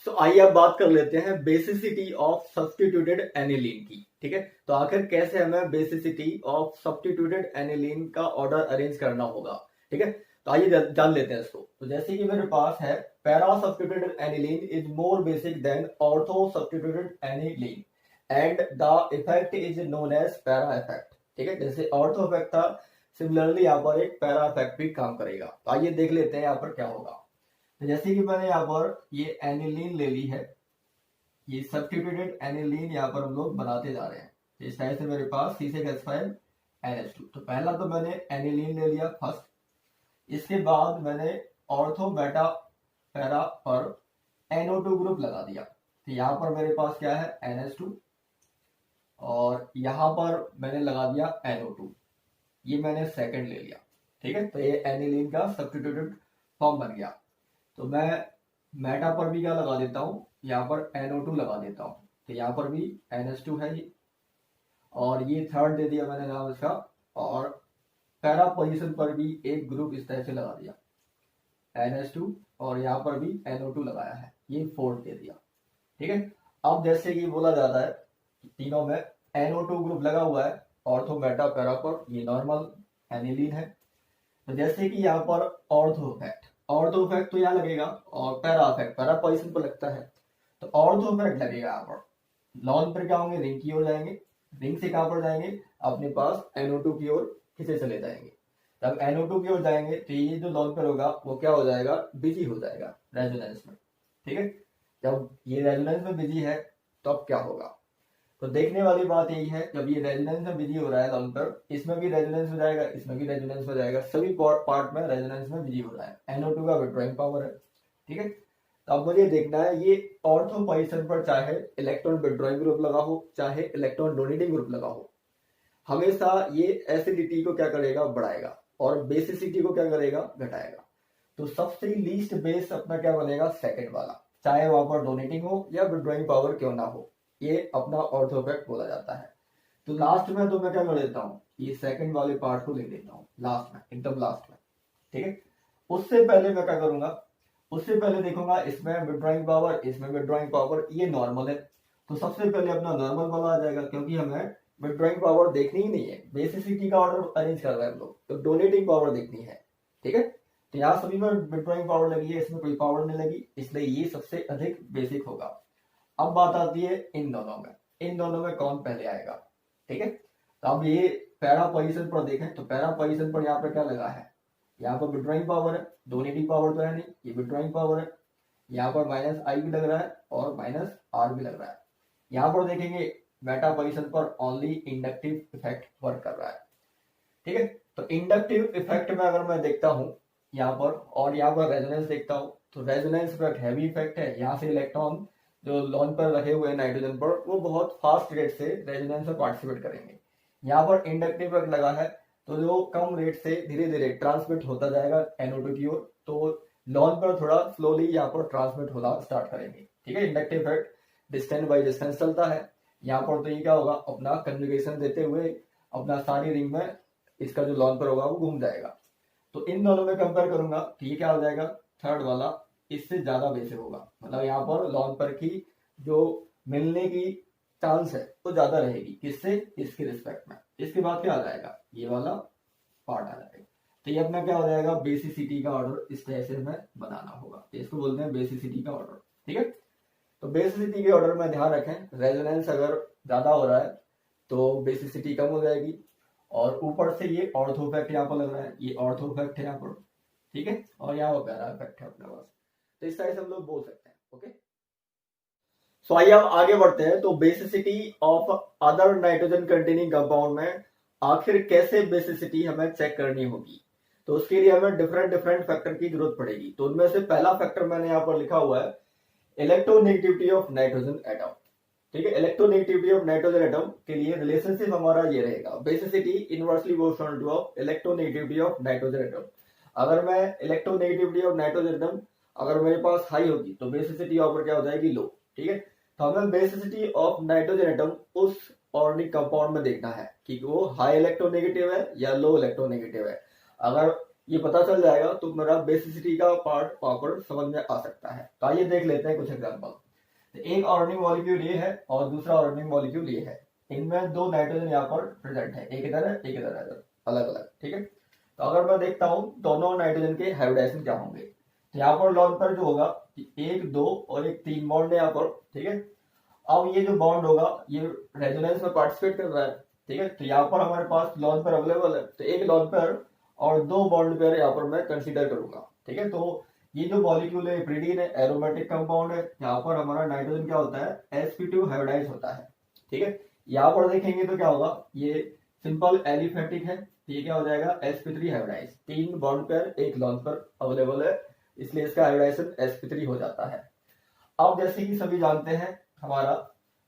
S1: सो आइए अब बात कर लेते हैं बेसिसिटी ऑफ सब्स्टिट्यूटेड एनिलीन की। ठीक है, तो आखिर कैसे हमें बेसिसिटी ऑफ सब्स्टिट्यूटेड एनिलीन का ऑर्डर अरेंज करना होगा। ठीक है, तो आइए जान लेते हैं इसको। तो जैसे कि मेरे पास है para substituted aniline is more basic than ortho substituted aniline and the effect is known as para effect. ठीक है, जैसे ऑर्थो इफेक्ट था, सिमिलरली यहाँ पर एक पैरा इफेक्ट भी काम करेगा। तो आइए देख लेते हैं यहाँ पर क्या होगा। तो जैसे कि मैंने यहाँ पर ये एनिलीन ले ली है, ये सब्स्टिट्यूटेड एनिलीन यहाँ पर हम लोग बनाते जा रहे हैं। इस टाइप से मेरे पास C6H5 NH2। तो पहला तो मैंने एनिलीन ले लिया फर्स्ट, इसके बाद मैंने ऑर्थो बेटा पैरा पर NO2 ग्रुप लगा दिया। तो यहाँ पर मेरे पास क्या है NH2 और यहाँ पर मैंने लगा दिया NO2, ये मैंने सेकंड ले लिया। ठीक है, तो ये एनिलीन का सब्स्टिट्यूटेड फॉर्म बन गया। तो मैं मेटा पर भी क्या लगा देता हूँ, यहाँ पर NO2 लगा देता हूँ। तो यहाँ पर भी NH2 है ये, और ये थर्ड दे दिया मैंने नाम इसका, और पैरा पोजीशन पर भी एक ग्रुप इस तरह से लगा दिया NH2, और यहाँ पर भी NO2 लगाया है, ये फोर्थ दे दिया। ठीक है, अब जैसे कि बोला जाता है तीनों में NO2 ग्रुप लगा हुआ है, ऑर्थो मेटा पैरा पर, ये नॉर्मल एनिलीन है। तो जैसे कि यहाँ पर ऑर्थो इफेक्ट तो यहाँ लगेगा, और पैरा इफेक्ट पैरा पोजीशन पर लगता है, तो ऑर्थो इफेक्ट लगेगा यहाँ पर। लॉन पर क्या होंगे, रिंग की ओर जाएंगे, रिंग से कहाँ पर जाएंगे, अपने पास NO2 की ओर खींचे चले जाएंगे। जब NO2 की ओर जाएंगे तो ये जो लॉन पर होगा वो क्या हो जाएगा, बिजी हो जाएगा रेजोनेंस में। ठीक है, जब ये रेजोनेंस में बिजी है तो अब क्या होगा, तो देखने वाली बात यही है, जब ये रेजोनेंस में बिजी हो रहा है लॉन पर, इसमें भी रेजोनेंस हो जाएगा, इसमें भी रेजोनेंस हो जाएगा, सभी पार्ट में रेजोनेंस में बिजी हो रहा है। NO2 का विड्रॉइंग पावर है। ठीक है, तो अब मुझे देखना है ये ऑर्थो पोजीशन पर चाहे इलेक्ट्रॉन विड्रॉइंग ग्रुप लगा हो, चाहे इलेक्ट्रॉन डोनेटिंग ग्रुप लगा हो, हमेशा ये एसिडिटी को क्या करेगा, बढ़ाएगा, और बेसिसिटी को क्या करेगा, घटाएगा। तो सबसे लीस्ट बेस अपना क्या बनेगा, सेकंड वाला, चाहे वहां पर डोनेटिंग हो या विड्रॉइंग पावर क्यों ना हो, ये अपना ऑर्थो इफेक्ट बोला जाता है। तो लास्ट में तो मैं क्या कर देता हूँ, ये सेकंड वाले पार्ट को ले लेता हूँ लास्ट में, एकदम लास्ट में। ठीक है, उससे पहले मैं क्या करूंगा, उससे पहले देखूंगा इसमें विड्रॉइंग पावर, इसमें विड्रॉइंग पावर, ये नॉर्मल है, तो सबसे पहले अपना नॉर्मल वाला आ जाएगा, क्योंकि हमें विड्रॉइंग पावर देखनी ही नहीं है, बेसिसिटी का ऑर्डर अरेंज कर रहे हैं हम लोग, तो डोनेटिंग पावर देखनी है। ठीक है, तो यहाँ सभी में विड्रॉइंग पावर लगी है, इसमें कोई पावर नहीं लगी, इसलिए ये सबसे अधिक बेसिक होगा। अब बात आती है इन दोनों में कौन पहले आएगा। ठीक है, तो अब ये पैरा पोजीशन पर देखें, तो पैरा पोजीशन पर यहाँ पर क्या लगा है, यहाँ पर विड्रॉइंग पावर है, डोनेटिंग पावर तो है नहीं, ये विड्रॉइंग पावर है। यहाँ पर -I भी लग रहा है और -R भी लग रहा है। यहाँ पर देखेंगे मेटा पोजीशन पर ओनली इंडक्टिव इफेक्ट वर्क कर रहा है। ठीक है, तो इंडक्टिव इफेक्ट में अगर मैं देखता हूँ यहाँ पर, और यहाँ पर रेजोनेंस देखता हूँ, तो रेजोनेंस इफेक्ट हैवी इफेक्ट है। यहाँ से इलेक्ट्रॉन जो लॉन पर रखे हुए नाइट्रोजन पर, वो बहुत फास्ट रेट से रेजोनेंस में पार्टिसिपेट करेंगे। यहाँ पर इंडक्टिव इफेक्ट लगा है, तो जो कम रेट से धीरे धीरे ट्रांसमिट होता जाएगा NO2 की ओर, तो लॉन पर थोड़ा स्लोली यहाँ पर ट्रांसमिट होना स्टार्ट करेंगे। ठीक है, inductive effect distance by distance चलता है। यहाँ पर तो ये क्या होगा, अपना कन्जुगेशन देते हुए अपना सारी रिंग में इसका जो लॉन पर होगा वो घूम जाएगा। तो इन दोनों में कंपेयर करूंगा तो ये क्या हो जाएगा, थर्ड वाला इससे ज्यादा बेसिक होगा, मतलब यहाँ पर लॉन पर की जो मिलने की चांस है वो ज्यादा रहेगी, किससे, इसके रिस्पेक्ट में। इसके बाद क्या आ जाएगा, ये वाला पार्ट आ जाएगा। तो ये अपना क्या हो जाएगा, बेसिसिटी का ऑर्डर इस तरह से हमें बनाना होगा, तो इसको बोलते हैं बेसिसिटी का ऑर्डर। ठीक है, तो बेसिसिटी के ऑर्डर में ध्यान रखें, रेजोनेंस अगर ज्यादा हो रहा है तो बेसिसिटी कम हो जाएगी, और ऊपर से ये ऑर्थो इफेक्ट यहाँ पर लग रहा है, ये ऑर्थो इफेक्ट है यहाँ पर। ठीक है, और यहाँ पर पैरा इफेक्ट है अपने पास, तो इस तरह से हम लोग बोल सकते हैं। ओके, सो आइए अब आगे बढ़ते हैं। तो basicity of other nitrogen containing compound में आखिर कैसे बेसिसिटी हमें चेक करनी होगी, तो उसके लिए हमें डिफरेंट फैक्टर की जरूरत पड़ेगी। तो उनमें से पहला फैक्टर मैंने यहाँ पर लिखा हुआ है, इलेक्ट्रोनेगेटिविटी ऑफ नाइट्रोजन एटम। ठीक है, इलेक्ट्रोनेगेटिविटी ऑफ नाइट्रोजन एटम के लिए रिलेशनशिप हमारा ये रहेगा, basicity inversely proportional two of electronegativity of nitrogen atom. अगर मैं इलेक्ट्रोनेगेटिविटी ऑफ नाइट्रोजन एटम अगर मेरे पास हाई होगी तो बेसिसिटी ऑफ क्या हो जाएगी, लो। ठीक है, तो हमें बेसिसिटी ऑफ नाइट्रोजन एटम उस ऑर्गेनिक कंपाउंड में देखना है कि वो हाई इलेक्ट्रोनेगेटिव है या लो इलेक्ट्रोनेगेटिव है। अगर ये पता चल जाएगा तो मेरा बेसिसिटी का पार्ट वहां पर समझ में आ सकता है। तो आइए देख लेते हैं कुछ एग्जांपल। एक ऑर्गेनिक मॉलिक्यूल ये है और दूसरा ऑर्गेनिक मॉलिक्यूल ये है। इनमें दो नाइट्रोजन यहाँ पर प्रेजेंट है, एक इधर है एक इधर है, अलग अलग, ठीक है। तो अगर मैं देखता हूँ दोनों नाइट्रोजन के हाइब्रिडाइजेशन क्या होंगे, तो यहाँ पर लॉन पर जो होगा 1 2 और एक 3 बॉन्ड है यहाँ पर, ठीक है। अब ये जो बॉन्ड होगा ये रेजोनेंस में पार्टिसिपेट कर रहा है, ठीक है। तो यहाँ पर हमारे पास लॉन पेयर अवेलेबल है, तो एक लॉन पेयर और 2 बॉन्ड पेयर यहाँ पर मैं कंसीडर करूंगा, ठीक है। तो ये जो मॉलिक्यूल है प्रीडीन है, एरोमेटिक कंपाउंड है। यहाँ पर हमारा नाइट्रोजन क्या होता है, sp2 हाइब्रिडाइज होता है, ठीक है। यहाँ पर देखेंगे तो क्या होगा, ये सिंपल एलिफेटिक है, ये क्या हो जाएगा sp3 हाइब्रिडाइज। 3 बॉन्ड पेयर एक लॉन पेयर अवेलेबल है, इसलिए इसका हाइब्रिडाइजेशन sp3 हो जाता है। अब जैसे कि सभी जानते हैं हमारा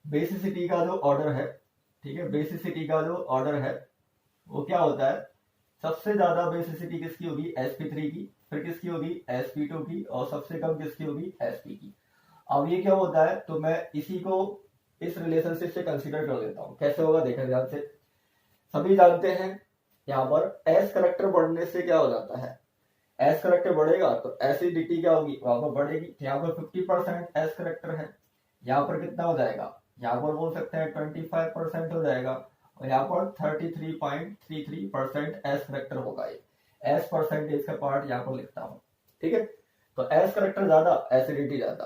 S1: बेसिसिटी का जो ऑर्डर है, ठीक है, बेसिसिटी का जो ऑर्डर है वो क्या होता है, सबसे ज्यादा बेसिसिटी किसकी होगी, sp3 की, फिर किसकी होगी sp2 की, और सबसे कम किसकी होगी sp की। अब ये क्या होता है, तो मैं इसी को इस रिलेशनशिप से कंसीडर कर लेता हूँ। कैसे होगा देखें ध्यान से। सभी जानते हैं यहाँ पर s करेक्टर बढ़ने से क्या हो जाता है, s करेक्टर बढ़ेगा तो एसिडिटी क्या होगी, वहां पर बढ़ेगी। यहाँ पर 50% s करेक्टर है, यहाँ पर कितना हो जाएगा, यहाँ पर बोल सकते हैं 25% हो जाएगा, और यहाँ पर 33.33% एस करेक्टर होगा। ये एस परसेंटेज का पार्ट यहाँ पर लिखता हूँ, ठीक है। तो एस करेक्टर ज्यादा, एसिडिटी ज्यादा,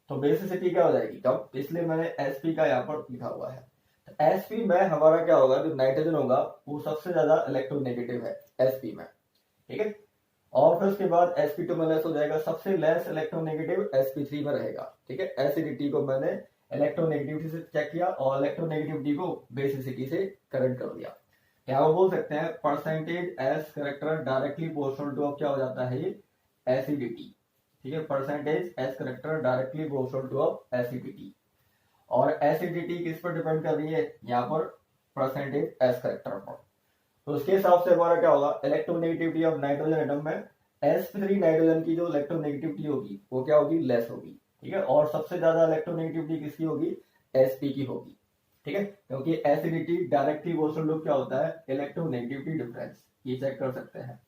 S1: तो बेसिसिटी क्या हो जाएगी कम, इसलिए मैंने एसपी का यहाँ पर लिखा हुआ है। तो एसपी में हमारा क्या होगा, जो नाइट्रोजन होगा वो सबसे ज्यादा इलेक्ट्रोनेगेटिव है एसपी में, ठीक है। और फिर उसके बाद sp2 में लेस हो जाएगा, सबसे लेस इलेक्ट्रोनेगेटिव sp3 में रहेगा, ठीक है। एसिडिटी को मैंने इलेक्ट्रोनेगेटिविटी से चेक किया और इलेक्ट्रोनेगेटिविटी को बेसिसिटी से करेक्ट कर दिया। यहाँ पर बोल सकते हैं percentage S character directly proportional to क्या हो जाता है ये एसिडिटी, ठीक है। Percentage S character directly proportional to acidity, और एसिडिटी किस पर डिपेंड कर रही है, यहाँ पर परसेंटेज एस करेक्टर पर। तो उसके हिसाब से हमारा क्या होगा, इलेक्ट्रोनेगेटिविटी ऑफ नाइट्रोजन एटम में sp3 नाइट्रोजन की जो इलेक्ट्रोनेगेटिविटी होगी वो क्या होगी, लेस होगी, ठीक है। और सबसे ज्यादा इलेक्ट्रोनेगेटिविटी किसकी होगी, sp की होगी, ठीक है। क्योंकि एसिडिटी डायरेक्टली प्रोपोर्शनल टू क्या होता है, इलेक्ट्रोनेगेटिविटी डिफरेंस, ये चेक कर सकते हैं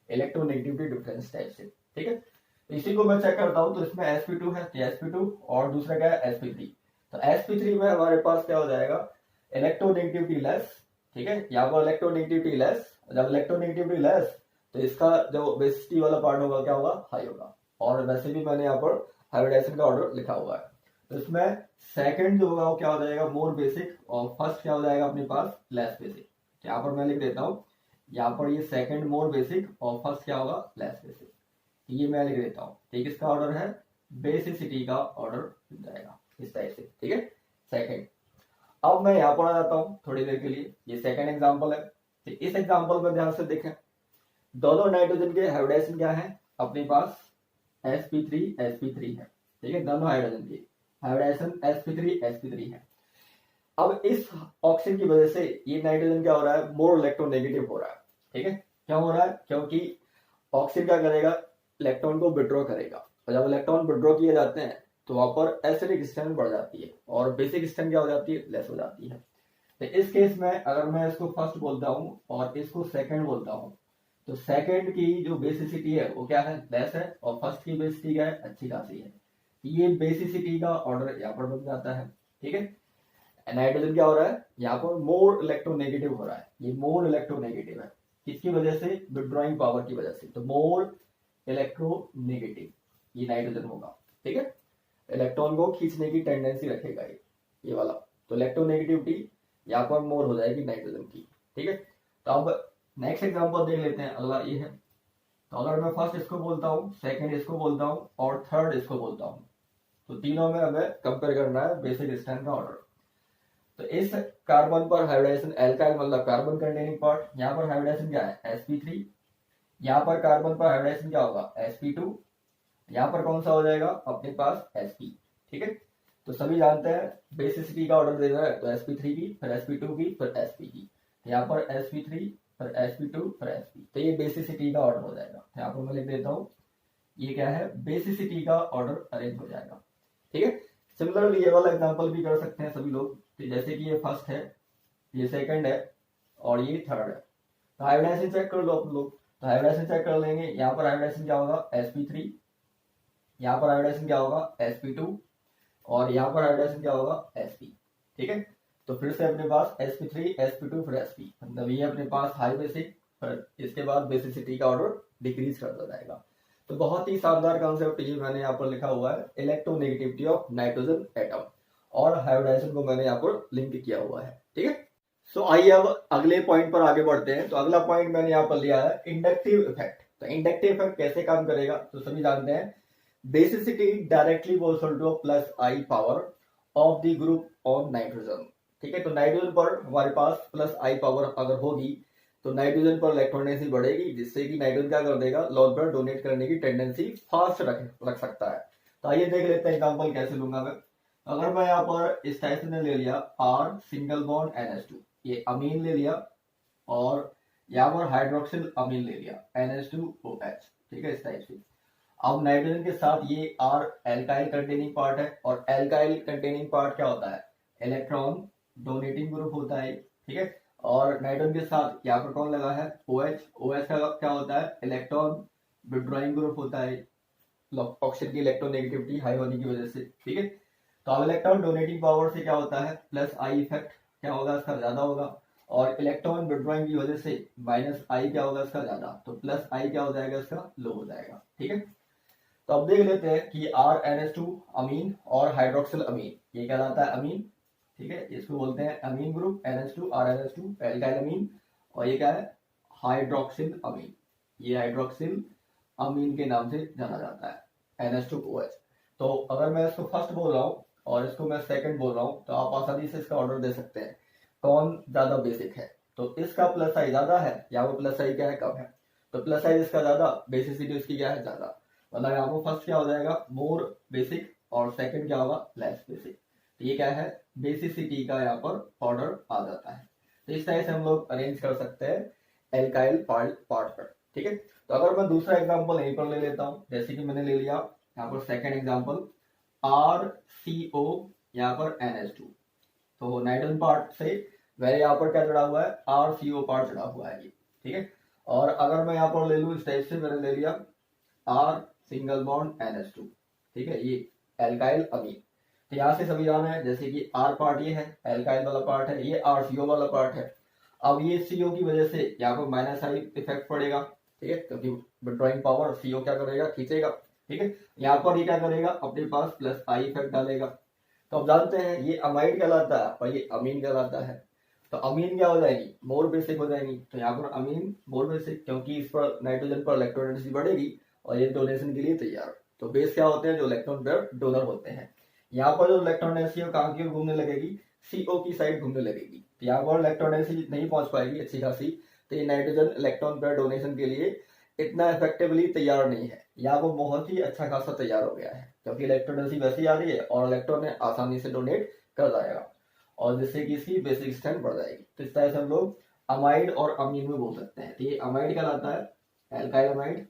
S1: इलेक्ट्रोनेगेटिविटी डिफरेंस टाइप से, ठीक है। तो इसी को मैं चेक करता हूं, तो इसमें sp2 है तो sp2 और दूसरा क्या है sp3। तो sp3 में हमारे पास क्या हो जाएगा, इलेक्ट्रोनेगेटिविटी लेस, ठीक है। यहाँ पर इलेक्ट्रोनेगेटिविटी लेस, जब इलेक्ट्रोनेगेटिविटी लेस तो इसका जो बेसिसिटी वाला पार्ट होगा क्या होगा, हाई होगा। और वैसे भी मैंने यहाँ पर हाइब्रिडाइजेशन का ऑर्डर लिखा हुआ है। तो इसमें सेकंड जो होगा वो क्या हो जाएगा, मोर बेसिक, और फर्स्ट क्या हो जाएगा अपने पास, लेस बेसिक। यहाँ पर मैं लिख देता हूँ, यहाँ पर ये सेकंड मोर बेसिक और फर्स्ट क्या होगा, लेस बेसिक, ये मैं लिख देता हूँ। ठीक, इसका ऑर्डर है बेसिसिटी का ऑर्डर मिल जाएगा इस टाइप से, ठीक है, सेकंड। अब मैं यहाँ पर आ जाता हूँ थोड़ी देर के लिए, ये सेकंड एग्जांपल है। तो इस एग्जांपल में ध्यान से देखें, दोनों नाइट्रोजन के हाइब्रिडाइजेशन क्या है, अपने पास sp3 है, ठीक है। दोनों हाइड्रोजन की हाइब्रिडाइजेशन sp3 है। अब इस ऑक्सीजन की वजह से ये नाइट्रोजन क्या हो रहा है, मोर इलेक्ट्रोनेगेटिव हो रहा है, ठीक है। क्यों हो रहा है, क्योंकि ऑक्सीजन क्या करेगा, इलेक्ट्रॉन को विड्रॉ करेगा, और जब इलेक्ट्रॉन विड्रॉ किए जाते हैं तो वहां पर एसिडिक स्ट्रेंथ बढ़ जाती है और बेसिक स्ट्रेंथ क्या हो जाती है, लेस हो जाती है। तो इस केस में अगर मैं इसको फर्स्ट बोलता हूँ और इसको सेकंड बोलता हूँ, तो सेकंड की जो बेसिसिटी है वो क्या है, लेस है, और फर्स्ट की बेसिसिटी क्या है, अच्छी खासी है। ये बेसिसिटी का ऑर्डर यहाँ पर बन जाता है, ठीक है। नाइट्रोजन क्या हो रहा है, यहाँ पर मोर इलेक्ट्रोनेगेटिव हो रहा है, ये मोर इलेक्ट्रोनेगेटिव है, किसकी वजह से, विड्रॉइंग पावर की वजह से। तो मोर इलेक्ट्रोनेगेटिव ये नाइट्रोजन होगा, ठीक है। इलेक्ट्रॉन को खींचने की टेंडेंसी रखेगा ये वाला, तो इलेक्ट्रोनेगेटिविटी यहाँ पर मोर हो जाएगी नाइट्रोजन की, ठीक है। तो अब नेक्स्ट एग्जांपल देख लेते हैं, अगला ये है। तो अगर मैं फर्स्ट इसको बोलता हूँ, सेकंड इसको बोलता हूँ और थर्ड इसको बोलता हूँ, तो तीनों में हमें कंपेयर करना है बेसिक स्ट्रेंथ का ऑर्डर। तो इस कार्बन पर हाइब्रिडाइजेशन, एल्काइल मतलब कार्बन कंटेनिंग पार्ट, यहाँ पर हाइब्रिडाइजेशन क्या है, sp3। यहाँ पर कार्बन पर हाइब्रिडाइजेशन क्या होगा, sp2। यहाँ पर कौन सा हो जाएगा अपने पास, sp, ठीक है। तो सभी जानते हैं बेसिसिटी का ऑर्डर देना है, तो sp3 की, फिर sp2 की, फिर sp की। यहाँ पर sp3, फिर sp2, फिर sp, तो ये बेसिसिटी का ऑर्डर हो जाएगा। यहाँ पर मैं लिख देता हूँ, ये क्या है, बेसिसिटी का ऑर्डर अरेंज हो जाएगा, ठीक है। सिमिलरली ये वाला एग्जांपल भी कर सकते हैं सभी लोग, तो जैसे कि ये फर्स्ट है, ये सेकंड है और ये थर्ड है। तो हाइब्रिडाइजेशन चेक कर लो आप लोग, तो हाइब्रिडाइजेशन चेक कर लेंगे। यहाँ पर हाइब्रिडाइजेशन क्या होगा, sp3, यहाँ पर हाइब्रिडाइजेशन क्या होगा, sp2, और यहाँ पर हाइब्रिडाइजेशन क्या होगा, sp। ठीक है, तो फिर से अपने पास sp3 sp2 फिर sp, मतलब ये अपने पास हाई बेसिक, फिर इसके बाद बेसिसिटी का ऑर्डर डिक्रीज करता जाएगा। तो बहुत ही शानदार कॉन्सेप्ट ये मैंने यहाँ पर लिखा हुआ है, इलेक्ट्रोनेगेटिविटी ऑफ नाइट्रोजन एटम, और हाइब्रिडाइजेशन को मैंने यहाँ पर लिंक किया हुआ है। ठीक है, सो आइए अब अगले पॉइंट पर आगे बढ़ते हैं। तो अगला पॉइंट मैंने यहाँ पर लिया है इंडक्टिव इफेक्ट। तो इंडक्टिव इफेक्ट कैसे काम करेगा, तो सभी जानते हैं, basicity directly proportional two plus I power of the group on nitrogen. ठीक है, तो नाइट्रोजन पर हमारे पास प्लस आई पावर अगर होगी तो नाइट्रोजन पर इलेक्ट्रोनेसी बढ़ेगी, जिससे कि नाइट्रोजन क्या कर देगा, लोन पर डोनेट करने की टेंडेंसी फास्ट रख सकता है। तो आइए देख लेते हैं एग्जांपल कैसे लूंगा मैं। अगर मैं यहाँ पर इस टाइप से ले लिया R सिंगल बॉन्ड NH2, ये अमीन ले लिया, और यहाँ पर हाइड्रोक्सिल अमीन ले लिया NH2OH। ठीक है, इस टाइप से। अब नाइट्रोजन के साथ ये R एल्काइल कंटेनिंग पार्ट है, और एल्काइल कंटेनिंग पार्ट क्या होता है, इलेक्ट्रॉन डोनेटिंग ग्रुप होता है। ठीक है, और नाइट्रोजन के साथ यहाँ पर कौन लगा है, OH। OH का क्या होता है, इलेक्ट्रॉन विड्रॉइंग ग्रुप होता है, ऑक्सीजन की इलेक्ट्रोनेगेटिविटी हाई होने की वजह से। ठीक है, तो अब इलेक्ट्रॉन डोनेटिंग पावर से क्या होता है, प्लस आई इफेक्ट क्या होगा, इसका ज्यादा होगा, और इलेक्ट्रॉन विड्रॉइंग की वजह से माइनस आई क्या होगा, इसका ज्यादा, तो प्लस आई क्या हो जाएगा, इसका लो हो जाएगा। ठीक है, तो अब देख लेते हैं कि RNH2 अमीन और हाइड्रोक्सिल अमीन, ये कहलाता है अमीन। ठीक है, इसको बोलते हैं अमीन ग्रुप, NH2 RNH2 एल्काइल अमीन, और ये क्या है, हाइड्रोक्सिल अमीन, ये हाइड्रोक्सिल अमीन के नाम से जाना जाता है NH2OH। तो अगर मैं इसको फर्स्ट बोल रहा हूँ और इसको मैं सेकंड बोल रहा हूँ, तो आप आसानी से इसका ऑर्डर दे सकते हैं कौन ज्यादा बेसिक है। तो इसका प्लस आई ज्यादा है, या वो प्लस आई क्या है, कम है, तो प्लस आई इसका ज्यादा, बेसिसिटी इसकी क्या है, ज्यादा, मतलब यहाँ पर फर्स्ट क्या हो जाएगा, मोर बेसिक, और सेकंड क्या होगा, लेस बेसिक। तो ये क्या है, बेसिसिटी का यहाँ पर ऑर्डर आ जाता है। तो इस तरह से हम लोग अरेंज कर सकते हैं एल्काइल पार्ट पर। ठीक है, तो अगर मैं दूसरा एग्जांपल यहीं पर ले लेता हूँ, जैसे कि मैंने ले लिया यहाँ पर सेकंड एग्जांपल RCO, यहाँ पर NH2, तो नाइट्रोजन पार्ट से मेरे यहाँ पर क्या जुड़ा हुआ है, RCO पार्ट जुड़ा हुआ है ये। ठीक है, और अगर मैं यहाँ पर ले लूँ इस टाइप से, मैंने ले लिया R सिंगल बॉन्ड NH2। ठीक है, ये एल्काइल अमीन। तो यहाँ से सभी जाना है, जैसे कि R पार्ट ये है, एल्काइल वाला पार्ट है, ये RCO वाला पार्ट है। अब ये CO की वजह से यहाँ पर माइनस आई इफेक्ट पड़ेगा। ठीक है, क्योंकि विड्रॉइंग पावर CO क्या करेगा, खींचेगा। ठीक है, यहाँ पर ये क्या करेगा, अपने पास प्लस आई इफेक्ट डालेगा। तो अब जानते हैं ये अमाइड कहलाता है और ये अमीन कहलाता है। तो अमीन क्या हो जाएगी, मोर बेसिक हो जाएगी। तो यहाँ पर अमीन मोर बेसिक, क्योंकि इस पर नाइट्रोजन पर इलेक्ट्रोनेसिटी बढ़ेगी और ये डोनेशन के लिए तैयार। तो बेस क्या होते हैं, जो इलेक्ट्रॉन पेयर डोनर होते हैं। यहाँ पर जो इलेक्ट्रोनेसिटी कहाँ की ओर घूमने लगेगी, CO की साइड घूमने लगेगी। तो यहाँ पर इलेक्ट्रोनेसिटी नहीं पहुंच पाएगी अच्छी खासी, तो ये नाइट्रोजन इलेक्ट्रॉन पेयर डोनेशन के लिए इतना इफेक्टिवली तैयार नहीं है। यहाँ वो बहुत ही अच्छा खासा तैयार हो गया है, क्योंकि इलेक्ट्रोनेसी वैसे ही आ रही है और इलेक्ट्रॉन आसानी से डोनेट कर जाएगा, और जिससे कि इसकी बेसिक स्ट्रेंथ बढ़ जाएगी। तो इस तरह से हम लोग अमाइड और अमीन में बोल सकते हैं। तो ये अमाइड कहलाता है, एल्काइल अमाइड,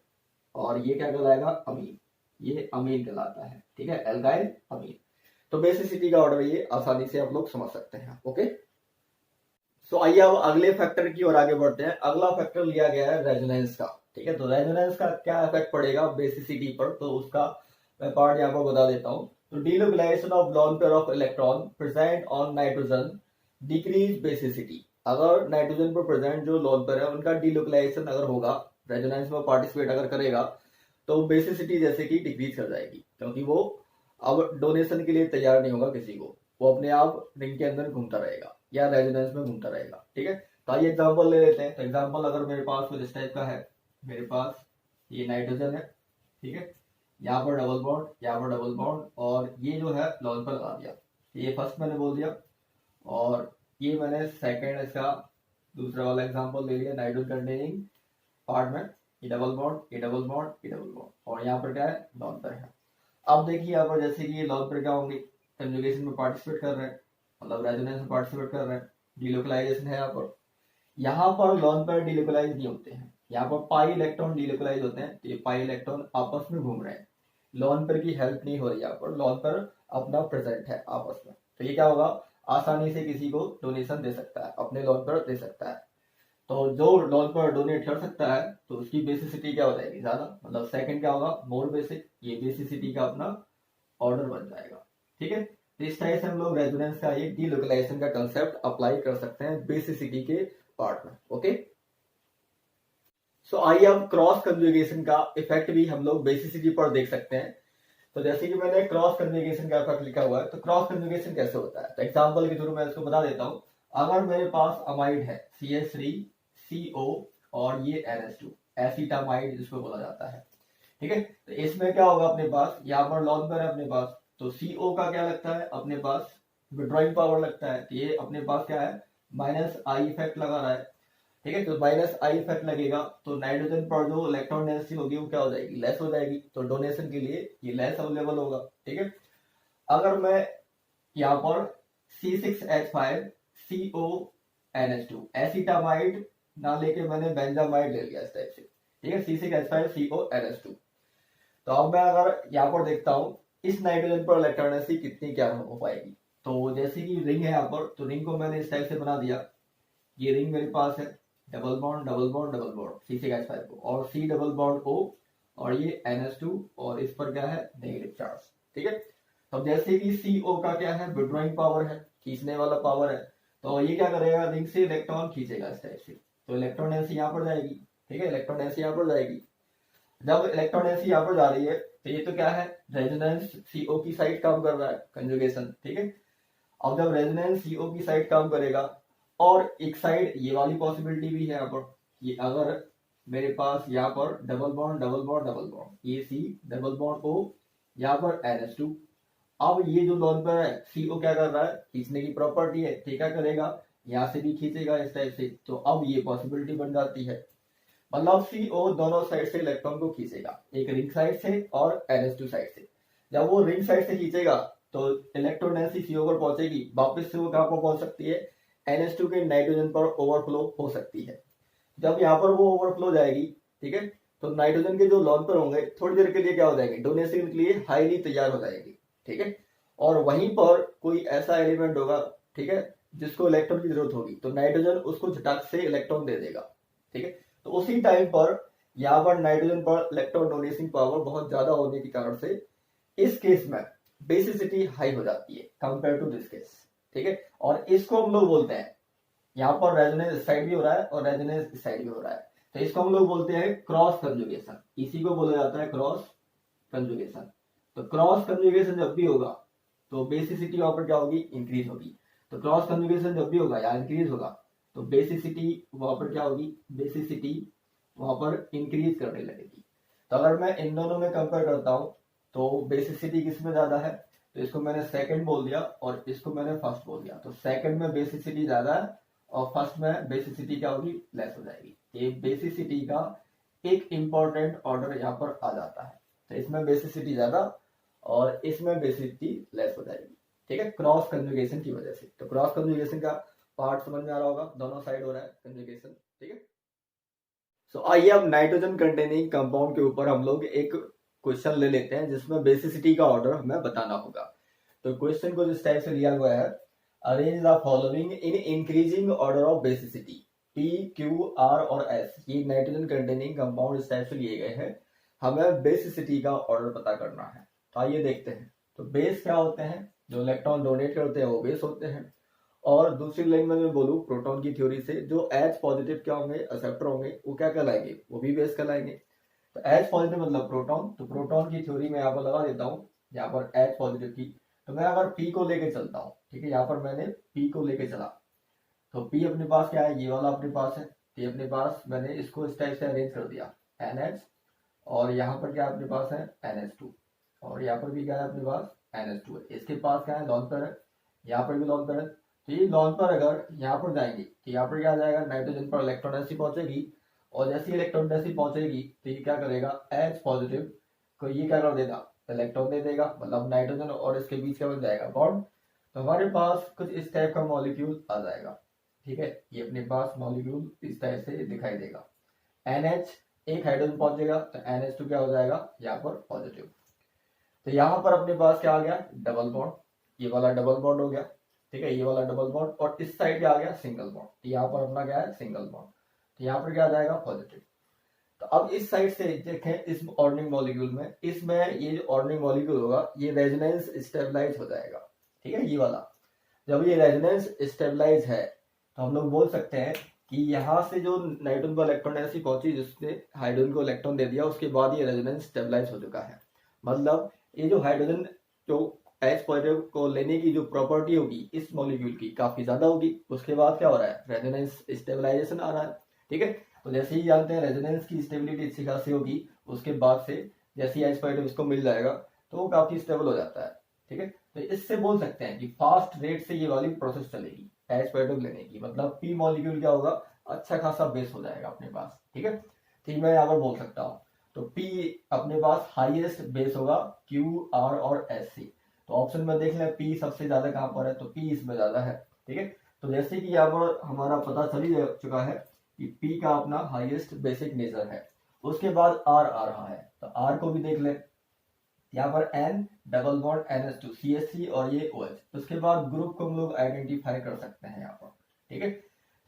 S1: और ये क्या कहलाएगा, अमीन, ये अमीन कहलाता है। ठीक है, एल्काइल अमीन। तो बेसिसिटी का ऑर्डर ये आसानी से आप लोग समझ सकते हैं। ओके, सो आइए अब अगले फैक्टर की ओर आगे बढ़ते हैं। अगला फैक्टर लिया गया है रेजोनेंस का। ठीक है, तो रेजोनेंस का क्या इफेक्ट पड़ेगा बेसिसिटी पर, तो उसका मैं पार्ट यहाँ पर बता देता हूँ। तो delocalisation of lone pair of electron present on nitrogen decrease basicity. अगर नाइट्रोजन पर प्रेजेंट जो लोन पेयर है उनका डीलोकलाइजेशन अगर होगा, रेजोनेंस में पार्टिसिपेट अगर करेगा, तो बेसिसिटी जैसे कि डिक्रीज कर जाएगी, क्योंकि वो अब डोनेशन के लिए तैयार नहीं होगा किसी को, वो अपने आप रिंग के अंदर घूमता रहेगा या रेजोनेंस में घूमता रहेगा। ठीक है, तो आइए एग्जांपल ले लेते हैं। तो एग्जांपल अगर मेरे पास कुछ इस टाइप का है, मेरे पास ये नाइट्रोजन है। ठीक है, यहाँ पर डबल बॉन्ड, यहाँ पर डबल बॉन्ड, और ये जो है लोन पर लगा दिया। ये फर्स्ट मैंने बोल दिया, और ये मैंने सेकेंड इसका दूसरा वाला एग्जाम्पल ले लिया, नाइट्रोजन कंटेनिंग पार्ट में ये डबल बॉन्ड, ये डबल बॉन्ड, ये डबल बॉन्ड, और यहाँ पर क्या है, लोन पर है। अब देखिए यहाँ पर जैसे कि ये लोन पर क्या होंगे, कंजुगेशन में पार्टिसिपेट कर रहे हैं, मतलब रेजोनेंस में पार्टिसिपेट कर रहे हैं, डीलोकलाइजेशन है यहाँ पर लोन पर डीलोकलाइज नहीं होते हैं, यहाँ पर पाई इलेक्ट्रॉन डीलोकलाइज होते हैं। तो ये पाई इलेक्ट्रॉन आपस में घूम रहे हैं, लोन पर की हेल्प नहीं हो रही, यहाँ पर लोन पर अपना प्रेजेंट है आपस में। तो ये क्या होगा, आसानी से किसी को डोनेशन दे सकता है, अपने लोन पर दे सकता है। तो जो लोन पर डोनेट कर सकता है तो उसकी बेसिसिटी क्या हो जाएगी, ज्यादा, मतलब सेकंड क्या होगा, मोर बेसिक, ये बेसिसिटी का अपना ऑर्डर बन जाएगा। ठीक है, तो इस तरह से हम लोग रेजोनेंस का ये डीलोकलाइजेशन का कंसेप्ट अप्लाई कर सकते हैं बेसिसिटी के पार्ट में। ओके, सो आइए अब क्रॉस कंजुगेशन का इफेक्ट भी हम लोग बेसिसिटी पर देख सकते हैं। तो जैसे कि मैंने क्रॉस कंजुगेशन का इफेक्ट लिखा हुआ है, तो क्रॉस कंजुगेशन कैसे होता है, तो एग्जांपल के थ्रू मैं इसको बता देता हूँ। अगर मेरे पास अमाइड है CH3 CO और ये NH2 एसिटामाइड जिसको बोला जाता है, ठीक है, तो इसमें क्या होगा, अपने पास यहाँ पर लॉन पर है अपने पास, तो CO का क्या लगता है अपने पास, विड्रॉइंग पावर लगता है, तो ये अपने पास क्या है, माइनस आई इफेक्ट लगा रहा है। ठीक है, तो माइनस आई इफेक्ट लगेगा तो नाइट्रोजन पर जो इलेक्ट्रॉन डेंसिटी होगी वो क्या हो जाएगी, लेस हो जाएगी, तो डोनेशन के लिए ये लेस अवेलेबल होगा। ठीक है, अगर मैं यहाँ पर C6H5 CONH2 एसिटामाइड ना लेके मैंने बेंजामाइड ले लिया इस टाइप से, ठीक है, C6H5 CONH2, तो अब मैं अगर यहाँ पर देखता हूँ इस नाइट्रोजन पर इलेक्ट्रॉन डेंसिटी कितनी क्या हो पाएगी, तो जैसे कि रिंग है यहाँ पर, तो रिंग को मैंने इस टाइप से बना दिया, ये रिंग मेरे पास है, double bond double bond double bond C6H5 को, और C डबल बॉन्ड O, और ये NH2, और इस पर क्या है, नेगेटिव चार्ज। ठीक है, तो जैसे कि CO का क्या है, विड्रॉइंग पावर है, खींचने वाला पावर है, तो ये क्या करेगा, रिंग से इलेक्ट्रॉन खींचेगा इस टाइप से, तो इलेक्ट्रॉन डेंसिटी यहाँ पर जाएगी। ठीक है, इलेक्ट्रॉन डेंसिटी यहाँ पर जाएगी, जब इलेक्ट्रॉन डेंसिटी यहाँ पर जा रही है तो ये तो क्या है, रेजोनेंस CO की साइड काम कर रहा है, कंजुगेशन। ठीक है, अब जब रेजोनेंस CO की साइड काम करेगा, और एक साइड ये वाली पॉसिबिलिटी भी है यहाँ पर, ये अगर मेरे पास यहाँ पर double bond double bond double bond, ये C डबल बॉन्ड O, यहाँ पर NH2, अब ये जो लोन पर है CO क्या कर रहा है, खींचने की प्रॉपर्टी है, ठीक है, करेगा, यहाँ से भी खींचेगा इस टाइप से, तो अब ये पॉसिबिलिटी बन जाती है, मतलब CO दोनों साइड से इलेक्ट्रॉन को खींचेगा, एक रिंग साइड से और NH2 साइड से। जब वो रिंग साइड से खींचेगा तो इलेक्ट्रॉन डेंसिटी CO पर पहुंचेगी, वापस से वो कहां पर पहुंच सकती है, NH2 के नाइट्रोजन पर ओवरफ्लो हो सकती है। जब यहाँ पर वो ओवरफ्लो जाएगी, ठीक है, तो नाइट्रोजन के जो लोन पर होंगे थोड़ी देर के लिए क्या हो जाएंगे, डोनेशन के लिए हाईली तैयार हो जाएंगे। ठीक है, और वहीं पर कोई ऐसा एलिमेंट होगा, ठीक है, जिसको इलेक्ट्रॉन की जरूरत होगी, तो नाइट्रोजन उसको झटक से इलेक्ट्रॉन दे देगा। ठीक है, तो उसी टाइम पर यहाँ पर नाइट्रोजन पर इलेक्ट्रॉन डोनेशन पावर बहुत ज्यादा होने के कारण से इस केस में बेसिसिटी हाई हो जाती है कंपेयर टू दिस केस। ठीक है, और इसको हम लोग बोलते हैं, यहाँ पर रेजोनेंस इस साइड भी हो रहा है और रेजोनेंस इस साइड भी हो रहा है, तो इसको हम लोग बोलते हैं क्रॉस कंजुगेशन, इसी को बोला जाता है क्रॉस कंजुगेशन। तो क्रॉस कंजुगेशन जब भी होगा तो बेसिसिटी वहां पर क्या होगी, इंक्रीज होगी, तो क्रॉस कंजुगेशन जब भी होगा या इंक्रीज होगा तो बेसिसिटी वहां पर क्या होगी, बेसिसिटी वहां पर इंक्रीज करने लगेगी। तो अगर मैं इन दोनों में कंपेयर करता हूं तो बेसिसिटी किसमें ज्यादा है, तो इसको मैंने सेकंड बोल दिया और इसको मैंने फर्स्ट बोल दिया, तो सेकंड में बेसिसिटी ज्यादा है और फर्स्ट में बेसिसिटी क्या होगी, लेस हो जाएगी। ये बेसिसिटी का एक इंपॉर्टेंट ऑर्डर यहाँ पर आ जाता है, तो इसमें बेसिसिटी ज्यादा और इसमें बेसिसिटी लेस हो जाएगी। ठीक है, क्रॉस कंजुगेशन की वजह से। तो क्रॉस कंजुगेशन का पार्ट समझ में आ रहा होगा, दोनों साइड हो रहा है कंजुगेशन। ठीक है, सो आइए अब नाइट्रोजन कंटेनिंग कंपाउंड के ऊपर हम लोग एक क्वेश्चन ले लेते हैं जिसमें बेसिसिटी का ऑर्डर हमें बताना होगा। तो क्वेश्चन को जिस टाइप से लिया हुआ है, arrange the following in increasing order of basicity, P, Q, R और S, ये नाइट्रोजन कंटेनिंग कंपाउंड इस टाइप से लिए गए हैं, हमें बेसिसिटी का ऑर्डर पता करना है। तो आइए देखते हैं। तो बेस क्या होते हैं, जो इलेक्ट्रॉन डोनेट करते हैं वो बेस होते हैं, और दूसरी लैंग्वेज में बोलूं प्रोटॉन की थ्योरी से, जो H पॉजिटिव क्या होंगे, एक्सेप्टर होंगे, वो क्या कहलाएंगे, वो भी बेस कहलाएंगे। तो H पॉजिटिव मतलब प्रोटॉन, तो प्रोटॉन की थ्योरी में यहाँ पर लगा देता हूँ, यहाँ पर H पॉजिटिव की, तो मैं अगर P को लेके चलता हूँ, ठीक है, यहाँ पर मैंने P को लेके चला, तो P अपने पास क्या है, ये वाला अपने पास है, P अपने पास मैंने इसको इस टाइप से अरेंज कर दिया, NH, और यहाँ पर क्या अपने पास है NH2, और यहाँ पर भी क्या है अपने पास NH2 है, इसके पास क्या है लॉन पेयर है, यहाँ पर भी लॉन पेयर है। तो ये लॉन पर अगर यहाँ पर जाएंगे तो यहाँ पर क्या आ जाएगा, नाइट्रोजन पर इलेक्ट्रॉन डेंसिटी पहुंचेगी, और जैसी इलेक्ट्रॉन डेंसिटी पहुंचेगी तो ये क्या करेगा, H पॉजिटिव को ये क्या कर देगा, इलेक्ट्रॉन दे देगा, मतलब नाइट्रोजन और इसके बीच क्या बन जाएगा, बॉन्ड। तो हमारे पास कुछ इस टाइप का मॉलिक्यूल आ जाएगा। ठीक है, ये अपने पास मॉलिक्यूल इस टाइप से दिखाई देगा, NH एक हाइड्रोजन पहुंचेगा तो NH2 क्या हो जाएगा यहाँ पर पॉजिटिव। तो यहाँ पर अपने पास क्या आ गया, डबल बॉन्ड, ये वाला डबल बॉन्ड हो गया। ठीक है, ये वाला डबल बॉन्ड, और इस साइड क्या आ गया, सिंगल बॉन्ड, यहाँ पर अपना क्या है, सिंगल बॉन्ड। तो यहाँ पर क्या आ जाएगा पॉजिटिव। तो अब इस साइड से देखें, इस ऑर्डरिंग मॉलिक्यूल में, इसमें ये जो ऑर्डरिंग मॉलिक्यूल होगा ये रेजोनेंस स्टेबलाइज हो जाएगा, ठीक है, ये वाला। जब ये रेजोनेंस स्टेबलाइज है तो हम लोग बोल सकते हैं कि यहाँ से जो नाइट्रोजन को इलेक्ट्रॉन ऐसी पहुंची जिसने हाइड्रोजन को इलेक्ट्रॉन दे दिया, उसके बाद ये रेजोनेंस स्टेबलाइज हो चुका है। मतलब ये जो हाइड्रोजन जो H पॉजिटिव को लेने की जो प्रॉपर्टी होगी इस मॉलिक्यूल की काफी ज्यादा होगी, उसके बाद क्या हो रहा है, रेजोनेंस स्टेबलाइजेशन आ रहा है, ठीक है। तो जैसे ही जानते हैं रेजोनेंस की स्टेबिलिटी अच्छी खासी होगी, उसके बाद से जैसे ही H पॉजिटिव इसको मिल जाएगा तो वो काफी स्टेबल हो जाता है, ठीक है। तो इससे बोल सकते हैं कि फास्ट रेट से ये वाली प्रोसेस चलेगी H पॉजिटिव लेने की, मतलब P मॉलिक्यूल क्या होगा, अच्छा खासा बेस हो जाएगा अपने पास, ठीक है। तो मैं यहाँ पर बोल सकता हूँ, तो P अपने पास हाईएस्ट बेस होगा Q, R और S से। तो ऑप्शन में देख लें P सबसे ज्यादा कहां पर है, तो P इसमें ज्यादा है, ठीक है। तो जैसे कि यहाँ पर हमारा पता चल ही चुका है कि P का अपना हाईएस्ट बेसिक नेचर है। उसके बाद R आ रहा है, तो R को भी देख लें, यहाँ पर N double bond NH2 CH3 और ये OH। उसके बाद ग्रुप को हम लोग आइडेंटिफाई कर सकते हैं यहाँ पर, ठीक है।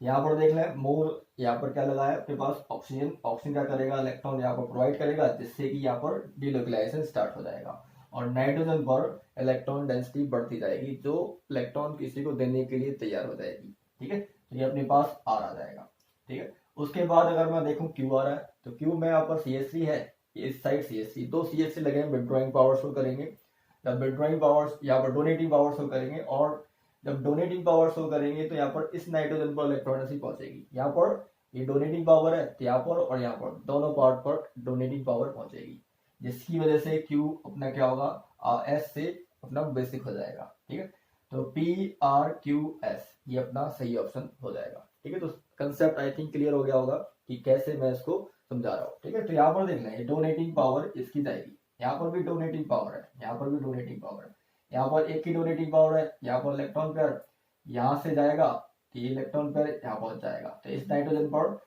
S1: यहाँ पर देख लें मोर, यहाँ पर क्या लगा है अपने पास ऑक्सीजन, ऑक्सीजन क्या करेगा, इलेक्ट्रॉन यहाँ पर प्रोवाइड करेगा, जिससे कि यहाँ पर डिलोकलाइजेशन स्टार्ट हो जाएगा और नाइट्रोजन पर इलेक्ट्रॉन डेंसिटी बढ़ती जाएगी, जो इलेक्ट्रॉन किसी को देने के लिए तैयार हो जाएगी, ठीक है। तो ये अपने पास R आ जाएगा, ठीक है। उसके बाद अगर मैं देखूं Q आ रहा है, तो Q में यहाँ पर CH3 है, इस साइड CH3, दो CH3 लगे हैं, विड्रॉइंग पावर शो करेंगे। जब विड्रॉइंग पावर यहाँ पर डोनेटिंग पावर शो करेंगे, और जब डोनेटिंग पावर शो करेंगे तो यहाँ पर इस नाइट्रोजन पर इलेक्ट्रॉन पहुंचेगी, यहाँ पर ये डोनेटिंग पावर है, तो यहाँ पर और यहाँ पर दोनों पार्ट पर डोनेटिंग पावर पहुंचेगी, जिसकी वजह से Q अपना क्या होगा, S से अपना बेसिक हो जाएगा, ठीक है। तो PRQS ये अपना सही ऑप्शन हो जाएगा, ठीक है। तो कंसेप्ट आई थिंक क्लियर हो गया होगा कि कैसे मैं इसको समझा रहा हूँ, ठीक है। तो यहाँ पर देख लें, डोनेटिंग पावर इसकी जाएगी, यहाँ पर भी डोनेटिंग पावर है, यहाँ पर भी डोनेटिंग पावर है, यहाँ पर एक ही डोनेटिंग पावर है, यहाँ पर इलेक्ट्रॉन पेयर यहाँ से जाएगा, ये इलेक्ट्रॉन पेयर यहाँ पहुंच जाएगा। तो इस नाइट्रोजन पर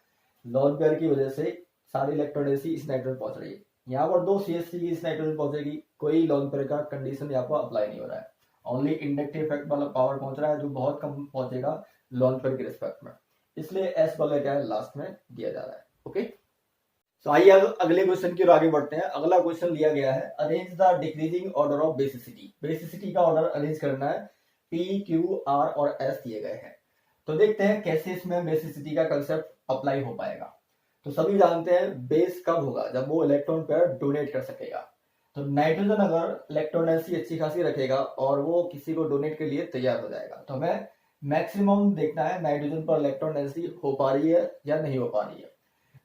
S1: लोन पेयर की वजह से सारी इलेक्ट्रॉन ऐसी इस नाइट्रोजन पहुंच रही है, यहाँ पर दो CH3 की इस नाइट्रोजन पहुंचेगी, कोई लोन पेयर का कंडीशन यहाँ पर अप्लाई नहीं हो रहा है, ओनली इंडक्टिव इफेक्ट वाला पावर पहुंच रहा है, जो बहुत कम पहुंचेगा लोन पेयर के रिस्पेक्ट में, इसलिए S वाला क्या है लास्ट में दिया जा रहा है, ओके। तो आइए अगले क्वेश्चन की ओर आगे बढ़ते हैं। अगला क्वेश्चन लिया गया है, arrange the decreasing order of basicity. Basicity का ऑर्डर अरेंज करना है, P, Q, R और S दिए गए हैं। तो देखते हैं कैसे इसमें बेसिसिटी का कंसेप्ट अप्लाई हो पाएगा। तो सभी जानते हैं बेस कब होगा, जब वो इलेक्ट्रॉन पेयर डोनेट कर सकेगा। तो नाइट्रोजन अगर इलेक्ट्रॉन अच्छी खासी रखेगा और वो किसी को डोनेट के लिए तैयार हो जाएगा, तो हमें मैक्सिमम देखना है नाइट्रोजन पर इलेक्ट्रॉन डेंसिटी हो पा रही है या नहीं हो पा रही है।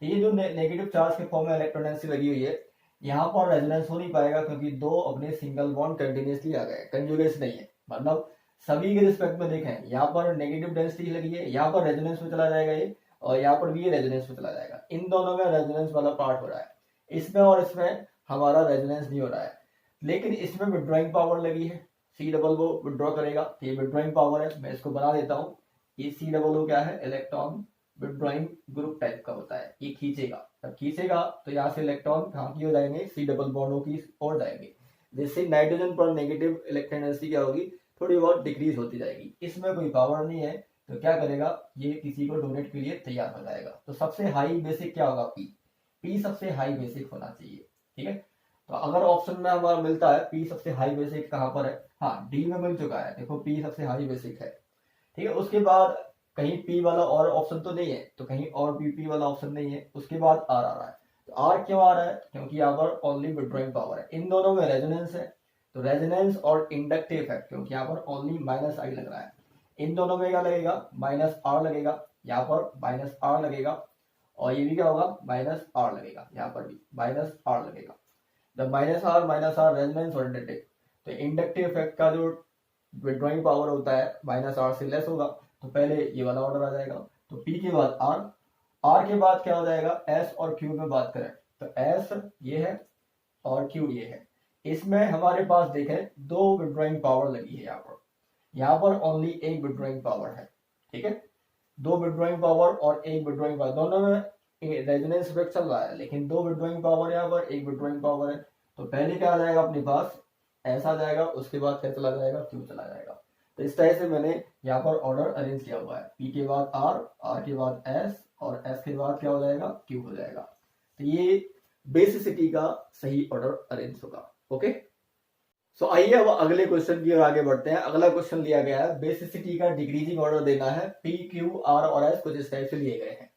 S1: ये जो नेगेटिव चार्ज के फॉर्म में इलेक्ट्रॉन डेंसिटी लगी हुई है, यहाँ पर रेजोनेंस हो नहीं पाएगा, क्योंकि दो अपने सिंगल बॉन्ड कंटिन्यूसली आ गए, कंजुगेशन नहीं है। मतलब सभी के रिस्पेक्ट में देखें, यहाँ पर नेगेटिव डेंसिटी लगी है, यहाँ पर रेजोनेंस में चला जाएगा ये, और यहाँ पर भी ये रेजोनेंस में चला जाएगा। इन दोनों में रेजोनेंस वाला पार्ट हो रहा है, इसमें और इसमें हमारा रेजोनेंस नहीं हो रहा है। लेकिन इसमें विड्रॉइंग पावर लगी है, C डबल वो विड्रॉ करेगा, ये विड्रॉइंग पावर है। मैं इसको बना देता हूँ, ये C डबल वो क्या है, इलेक्ट्रॉन विड्रॉइंग ग्रुप टाइप का होता है, ये खींचेगा, तब खींचेगा तो यहाँ से इलेक्ट्रॉन कहाँ की हो जाएंगे, C डबल बॉन्डों की ओर जाएंगे, जिससे नाइट्रोजन पर नेगेटिव इलेक्ट्रॉन डेंसिटी क्या होगी, थोड़ी बहुत डिक्रीज होती जाएगी। इसमें कोई पावर नहीं है, तो क्या करेगा, ये किसी को डोनेट के लिए तैयार हो जाएगा। तो सबसे हाई बेसिक क्या होगा, P सबसे हाई बेसिक होना चाहिए, ठीक है। तो अगर ऑप्शन में हमारा मिलता है P सबसे हाई बेसिक कहाँ पर है, हाँ D में मिल चुका है, देखो P सबसे हाई बेसिक है, ठीक है। उसके बाद कहीं P वाला और ऑप्शन तो नहीं है, तो कहीं और P वाला ऑप्शन नहीं है। उसके बाद R आ रहा है, तो R क्यों आ रहा है, क्योंकि यहाँ पर ओनली विड्रॉइंग पावर है, इन दोनों में रेजोनेंस है, तो रेजोनेंस और इंडक्टिव इफेक्ट, क्योंकि यहाँ पर ओनली -I लग रहा है, इन दोनों में क्या लगेगा, -R लगेगा, यहाँ पर -R लगेगा, और ये भी क्या होगा, -R लगेगा, यहाँ पर भी -R लगेगा। जब -R रेजोनेंस और इंडक्टिव, तो इंडक्टिव इफेक्ट का जो विड्रॉइंग पावर होता है -R से लेस होगा, तो पहले ये वाला ऑर्डर आ जाएगा। तो P के बाद R के बाद क्या हो जाएगा, S और Q में बात करें तो S ये है और Q ये है। इसमें हमारे पास देखें दो विड्रॉइंग पावर लगी है, यहाँ पर ओनली एक विड्रॉइंग पावर है, ठीक है। दो विड्रॉइंग पावर और एक विड्रॉइंग पावर, दोनों में रेजोनेंस इफेक्ट चल रहा है, लेकिन दो विड्रॉइंग पावर यहाँ पर, एक विड्रॉइंग पावर है। तो पहले क्या आ जाएगा अपने पास, S आ जाएगा, उसके बाद क्या चला जाएगा, Q चला जाएगा। तो इस तरह से मैंने यहाँ पर ऑर्डर अरेंज किया हुआ है, P के बाद R के बाद S और एस के बाद क्या हो जाएगा, क्यू हो जाएगा। तो ये बेसिसिटी का सही ऑर्डर अरेंज होगा। ओके, सो आइए अब अगले क्वेश्चन की ओर आगे बढ़ते हैं। अगला क्वेश्चन लिया गया है बेसिसिटी का डिक्रीजिंग ऑर्डर देना है, पी क्यू आर और एस कुछ इस टाइप से लिए गए हैं।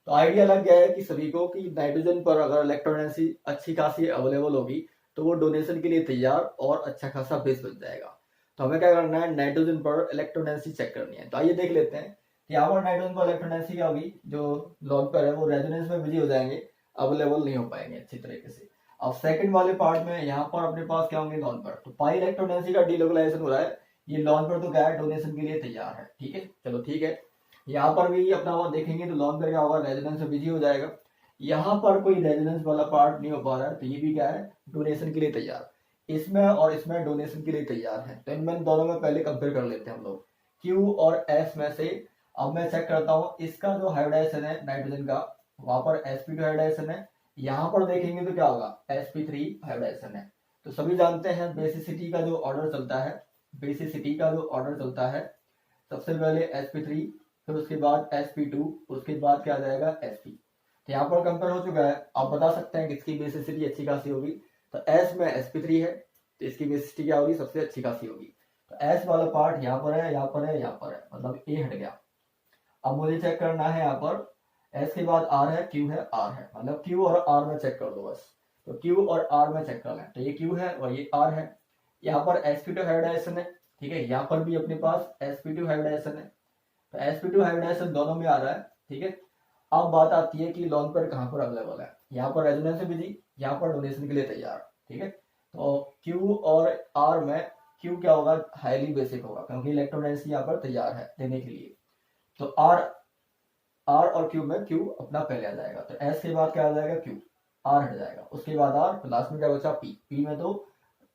S1: तो आइडिया लग गया है कि सभी को कि नाइट्रोजन पर अगर इलेक्ट्रोनेंसी अच्छी खासी अवेलेबल होगी तो वो डोनेशन के लिए तैयार और अच्छा खासा बेस बन जाएगा। तो हमें क्या करना है, नाइट्रोजन पर इलेक्ट्रोनेंसी चेक करनी है। तो आइए देख लेते हैं कि यहाँ पर नाइट्रोजन पर इलेक्ट्रोनेंसी क्या होगी, जो लॉग पर है वो रेजोनेंस में बिजी हो जाएंगे, अवेलेबल नहीं हो पाएंगे अच्छी तरीके से। अब सेकंड वाले पार्ट में यहाँ पर अपने पास क्या होंगे, लॉन पर। तो पाई इलेक्ट्रोनेंसी का डीलोकलाइजेशन हो रहा है, ये लॉन पर तो क्या है, डोनेशन के लिए तैयार है। ठीक है, चलो ठीक है। यहाँ पर भी अपना वो देखेंगे तो लॉन पर क्या होगा, रेजोनेंस में बिजी हो जाएगा। यहाँ पर कोई रेजोनेंस वाला पार्ट नहीं हो पा रहा है, तो ये भी क्या है, डोनेशन के लिए तैयार। इसमें और इसमें डोनेशन के लिए तैयार है। तो इनमें दोनों में पहले कंपेयर कर लेते हैं हम लोग, क्यू और एस में से। अब मैं चेक करता हूँ इसका जो हाइब्रिडाइजेशन है नाइट्रोजन का, वहां पर sp2 हाइब्रिडाइजेशन है। यहाँ पर देखेंगे तो क्या होगा, sp3 हाइब्रिडाइजेशन है। तो सभी जानते हैं बेसिसिटी का जो ऑर्डर चलता है, बेसिसिटी का जो ऑर्डर चलता है, सबसे पहले sp3, फिर उसके बाद sp2, उसके बाद क्या आ जाएगा sp। तो यहाँ पर कंपेयर हो चुका है। आप बता सकते हैं किसकी बेसिसिटी अच्छी खासी होगी। तो s में sp3 है, तो इसकी बेसिसिटी क्या होगी, सबसे अच्छी खासी होगी। तो s वाला पार्ट यहाँ पर है, यहाँ पर है, यहाँ पर है, मतलब a हट गया। अब मुझे चेक करना है यहाँ पर S के बाद R है, Q है, R है, मतलब Q और R में चेक कर दो बस। तो Q और R में चेक कर लें, तो ये Q है और ये R है। यहाँ पर sp2 हाइब्रिडाइजेशन है, ठीक है, यहाँ पर भी अपने पास sp2 हाइब्रिडाइजेशन है। तो sp2 हाइब्रिडाइजेशन दोनों में आ रहा है, ठीक है। अब बात आती है कि लॉन पेयर कहाँ पर अवेलेबल है। यहाँ पर रेजोनेंस से बिजी, यहाँ पर डोनेशन के लिए तैयार, ठीक है। तो Q और R में Q क्या होगा, हाईली बेसिक होगा, क्योंकि इलेक्ट्रोनेंसी यहाँ पर तैयार है देने के लिए। तो R और Q में Q अपना पहले आ जाएगा। तो S के बाद क्या आ जाएगा, Q, R हट जाएगा, उसके बाद R, तो लास्ट में क्या बचा, P में तो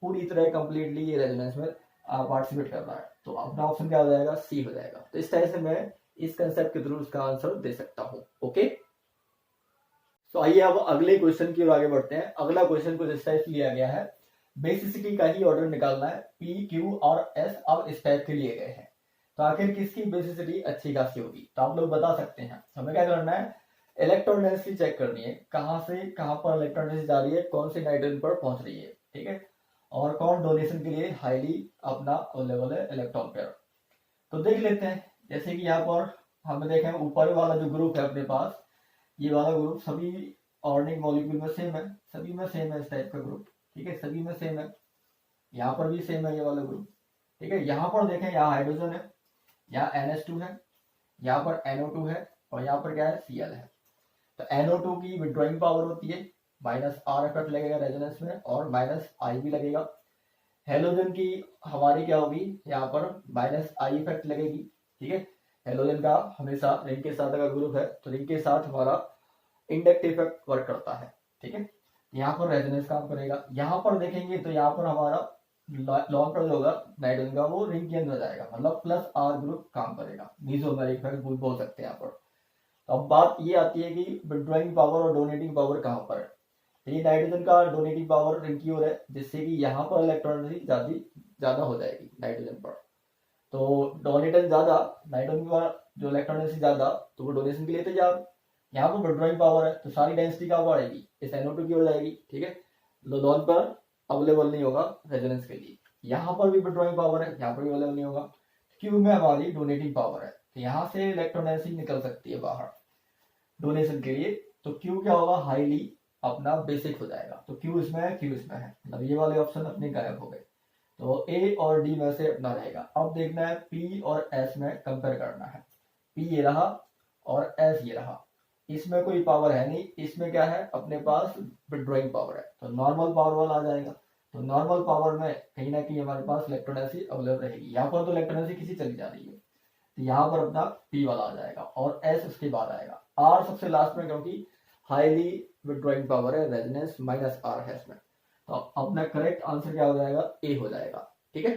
S1: पूरी तरह कंप्लीटली ये रेजोनेंस में पार्टिसिपेट कर रहा है। तो अपना ऑप्शन क्या हो जाएगा, C हो जाएगा। तो इस तरह से मैं इस कंसेप्ट के थ्रू उसका आंसर दे सकता हूँ। ओके, तो आइए अब अगले क्वेश्चन की ओर आगे बढ़ते हैं। अगला क्वेश्चन कुछ इस टाइप से लिया गया है, बेसिसिटी का ही ऑर्डर निकालना है, P, Q और S अब इस टाइप के लिए गए हैं। तो आखिर किसकी बेसिसिटी अच्छी खासी होगी, तो आप लोग बता सकते हैं। हमें क्या करना है, इलेक्ट्रोनेंसिटी चेक करनी है, कहां से कहां पर इलेक्ट्रोनेंसिटी जा रही है, कौन सी नाइट्रोजन पर पहुंच रही है, ठीक है, और कौन डोनेशन के लिए हाईली अपना अवेलेबल है इलेक्ट्रॉन पेयर। तो देख लेते हैं, जैसे कि यहाँ पर हमें देखें ऊपर वाला जो ग्रुप है अपने पास, ये वाला ग्रुप सभी ऑर्गेनिक मॉलिक्यूल में सेम है, सभी में सेम है इस टाइप का ग्रुप, ठीक है, सभी में सेम है। यहाँ पर भी सेम है ये वाला ग्रुप, ठीक है। यहाँ पर देखें, यहाँ हाइड्रोजन है, यहाँ NH2 है, यहाँ पर NO2 है, और यहाँ पर क्या है, Cl है। तो NO2 की विड्रॉइंग पावर होती है, -R इफेक्ट लगेगा रेजोनेंस में, और -I भी लगेगा। हेलोजन की हमारी क्या होगी, यहाँ पर -I इफेक्ट लगेगी, ठीक है। हेलोजन का हमेशा रिंग के साथ अगर ग्रुप है तो रिंग के साथ हमारा इंडक्टिव इफेक्ट वर्क करता है, ठीक है। यहाँ पर रेजोनेंस काम करेगा। यहाँ पर देखेंगे तो यहाँ पर हमारा लॉन्ग पर होगा नाइट्रोजन का, वो रिंग के अंदर जाएगा, मतलब +R ग्रुप काम करेगा, मीसोमेरिक इफेक्ट बोल सकते हैं यहाँ पर। तो अब बात ये आती है कि विड्रॉइंग पावर और डोनेटिंग पावर कहाँ पर है। ये नाइट्रोजन का डोनेटिंग पावर रिंग की ओर है, जिससे कि यहाँ पर इलेक्ट्रॉनिक ज्यादा हो जाएगी नाइट्रोजन पर। तो डोनेटन ज्यादा, नाइट्रोजन का जो इलेक्ट्रॉनिक ज्यादा, तो वो डोनेशन के लिए तैयार। यहाँ पर विड्रॉइंग पावर है, तो सारी डेंसिटी कहाँ पर आएगी, इस NO2 की ओर जाएगी, ठीक है। लॉन पर अवेलेबल नहीं होगा रेजोनेंस के लिए। यहाँ पर भी विड्रॉइंग पावर है, यहाँ पर भी अवेलेबल नहीं होगा। क्यू में हमारी डोनेटिंग पावर है, तो यहाँ से इलेक्ट्रोनेसी निकल सकती है बाहर डोनेशन के लिए। तो क्यू क्या होगा, हाईली अपना बेसिक हो जाएगा। तो क्यू इसमें है, क्यू इसमें है, मतलब ये वाले ऑप्शन अपने गायब हो गए। तो ए और डी में से अपना रहेगा। अब देखना है पी और एस में कंपेयर करना है। पी ये रहा और एस ये रहा, इसमें कोई पावर है नहीं, इसमें क्या है, अपने पास विड्रॉइंग पावर है, तो नॉर्मल पावर वाला आ जाएगा। तो नॉर्मल पावर में कहीं ना कहीं हमारे पास इलेक्ट्रोनेसी अवेलेबल रहेगी। यहाँ पर तो इलेक्ट्रोनेसी किसी चली जा रही है, तो यहाँ पर अपना पी वाला आ जाएगा, और एस उसके बाद आएगा। आर सबसे लास्ट में, क्योंकि हाईली विड्रॉइंग पावर है, रेजोनेंस -R है इसमें। तो अपना करेक्ट आंसर क्या हो जाएगा, ए हो जाएगा, ठीक है।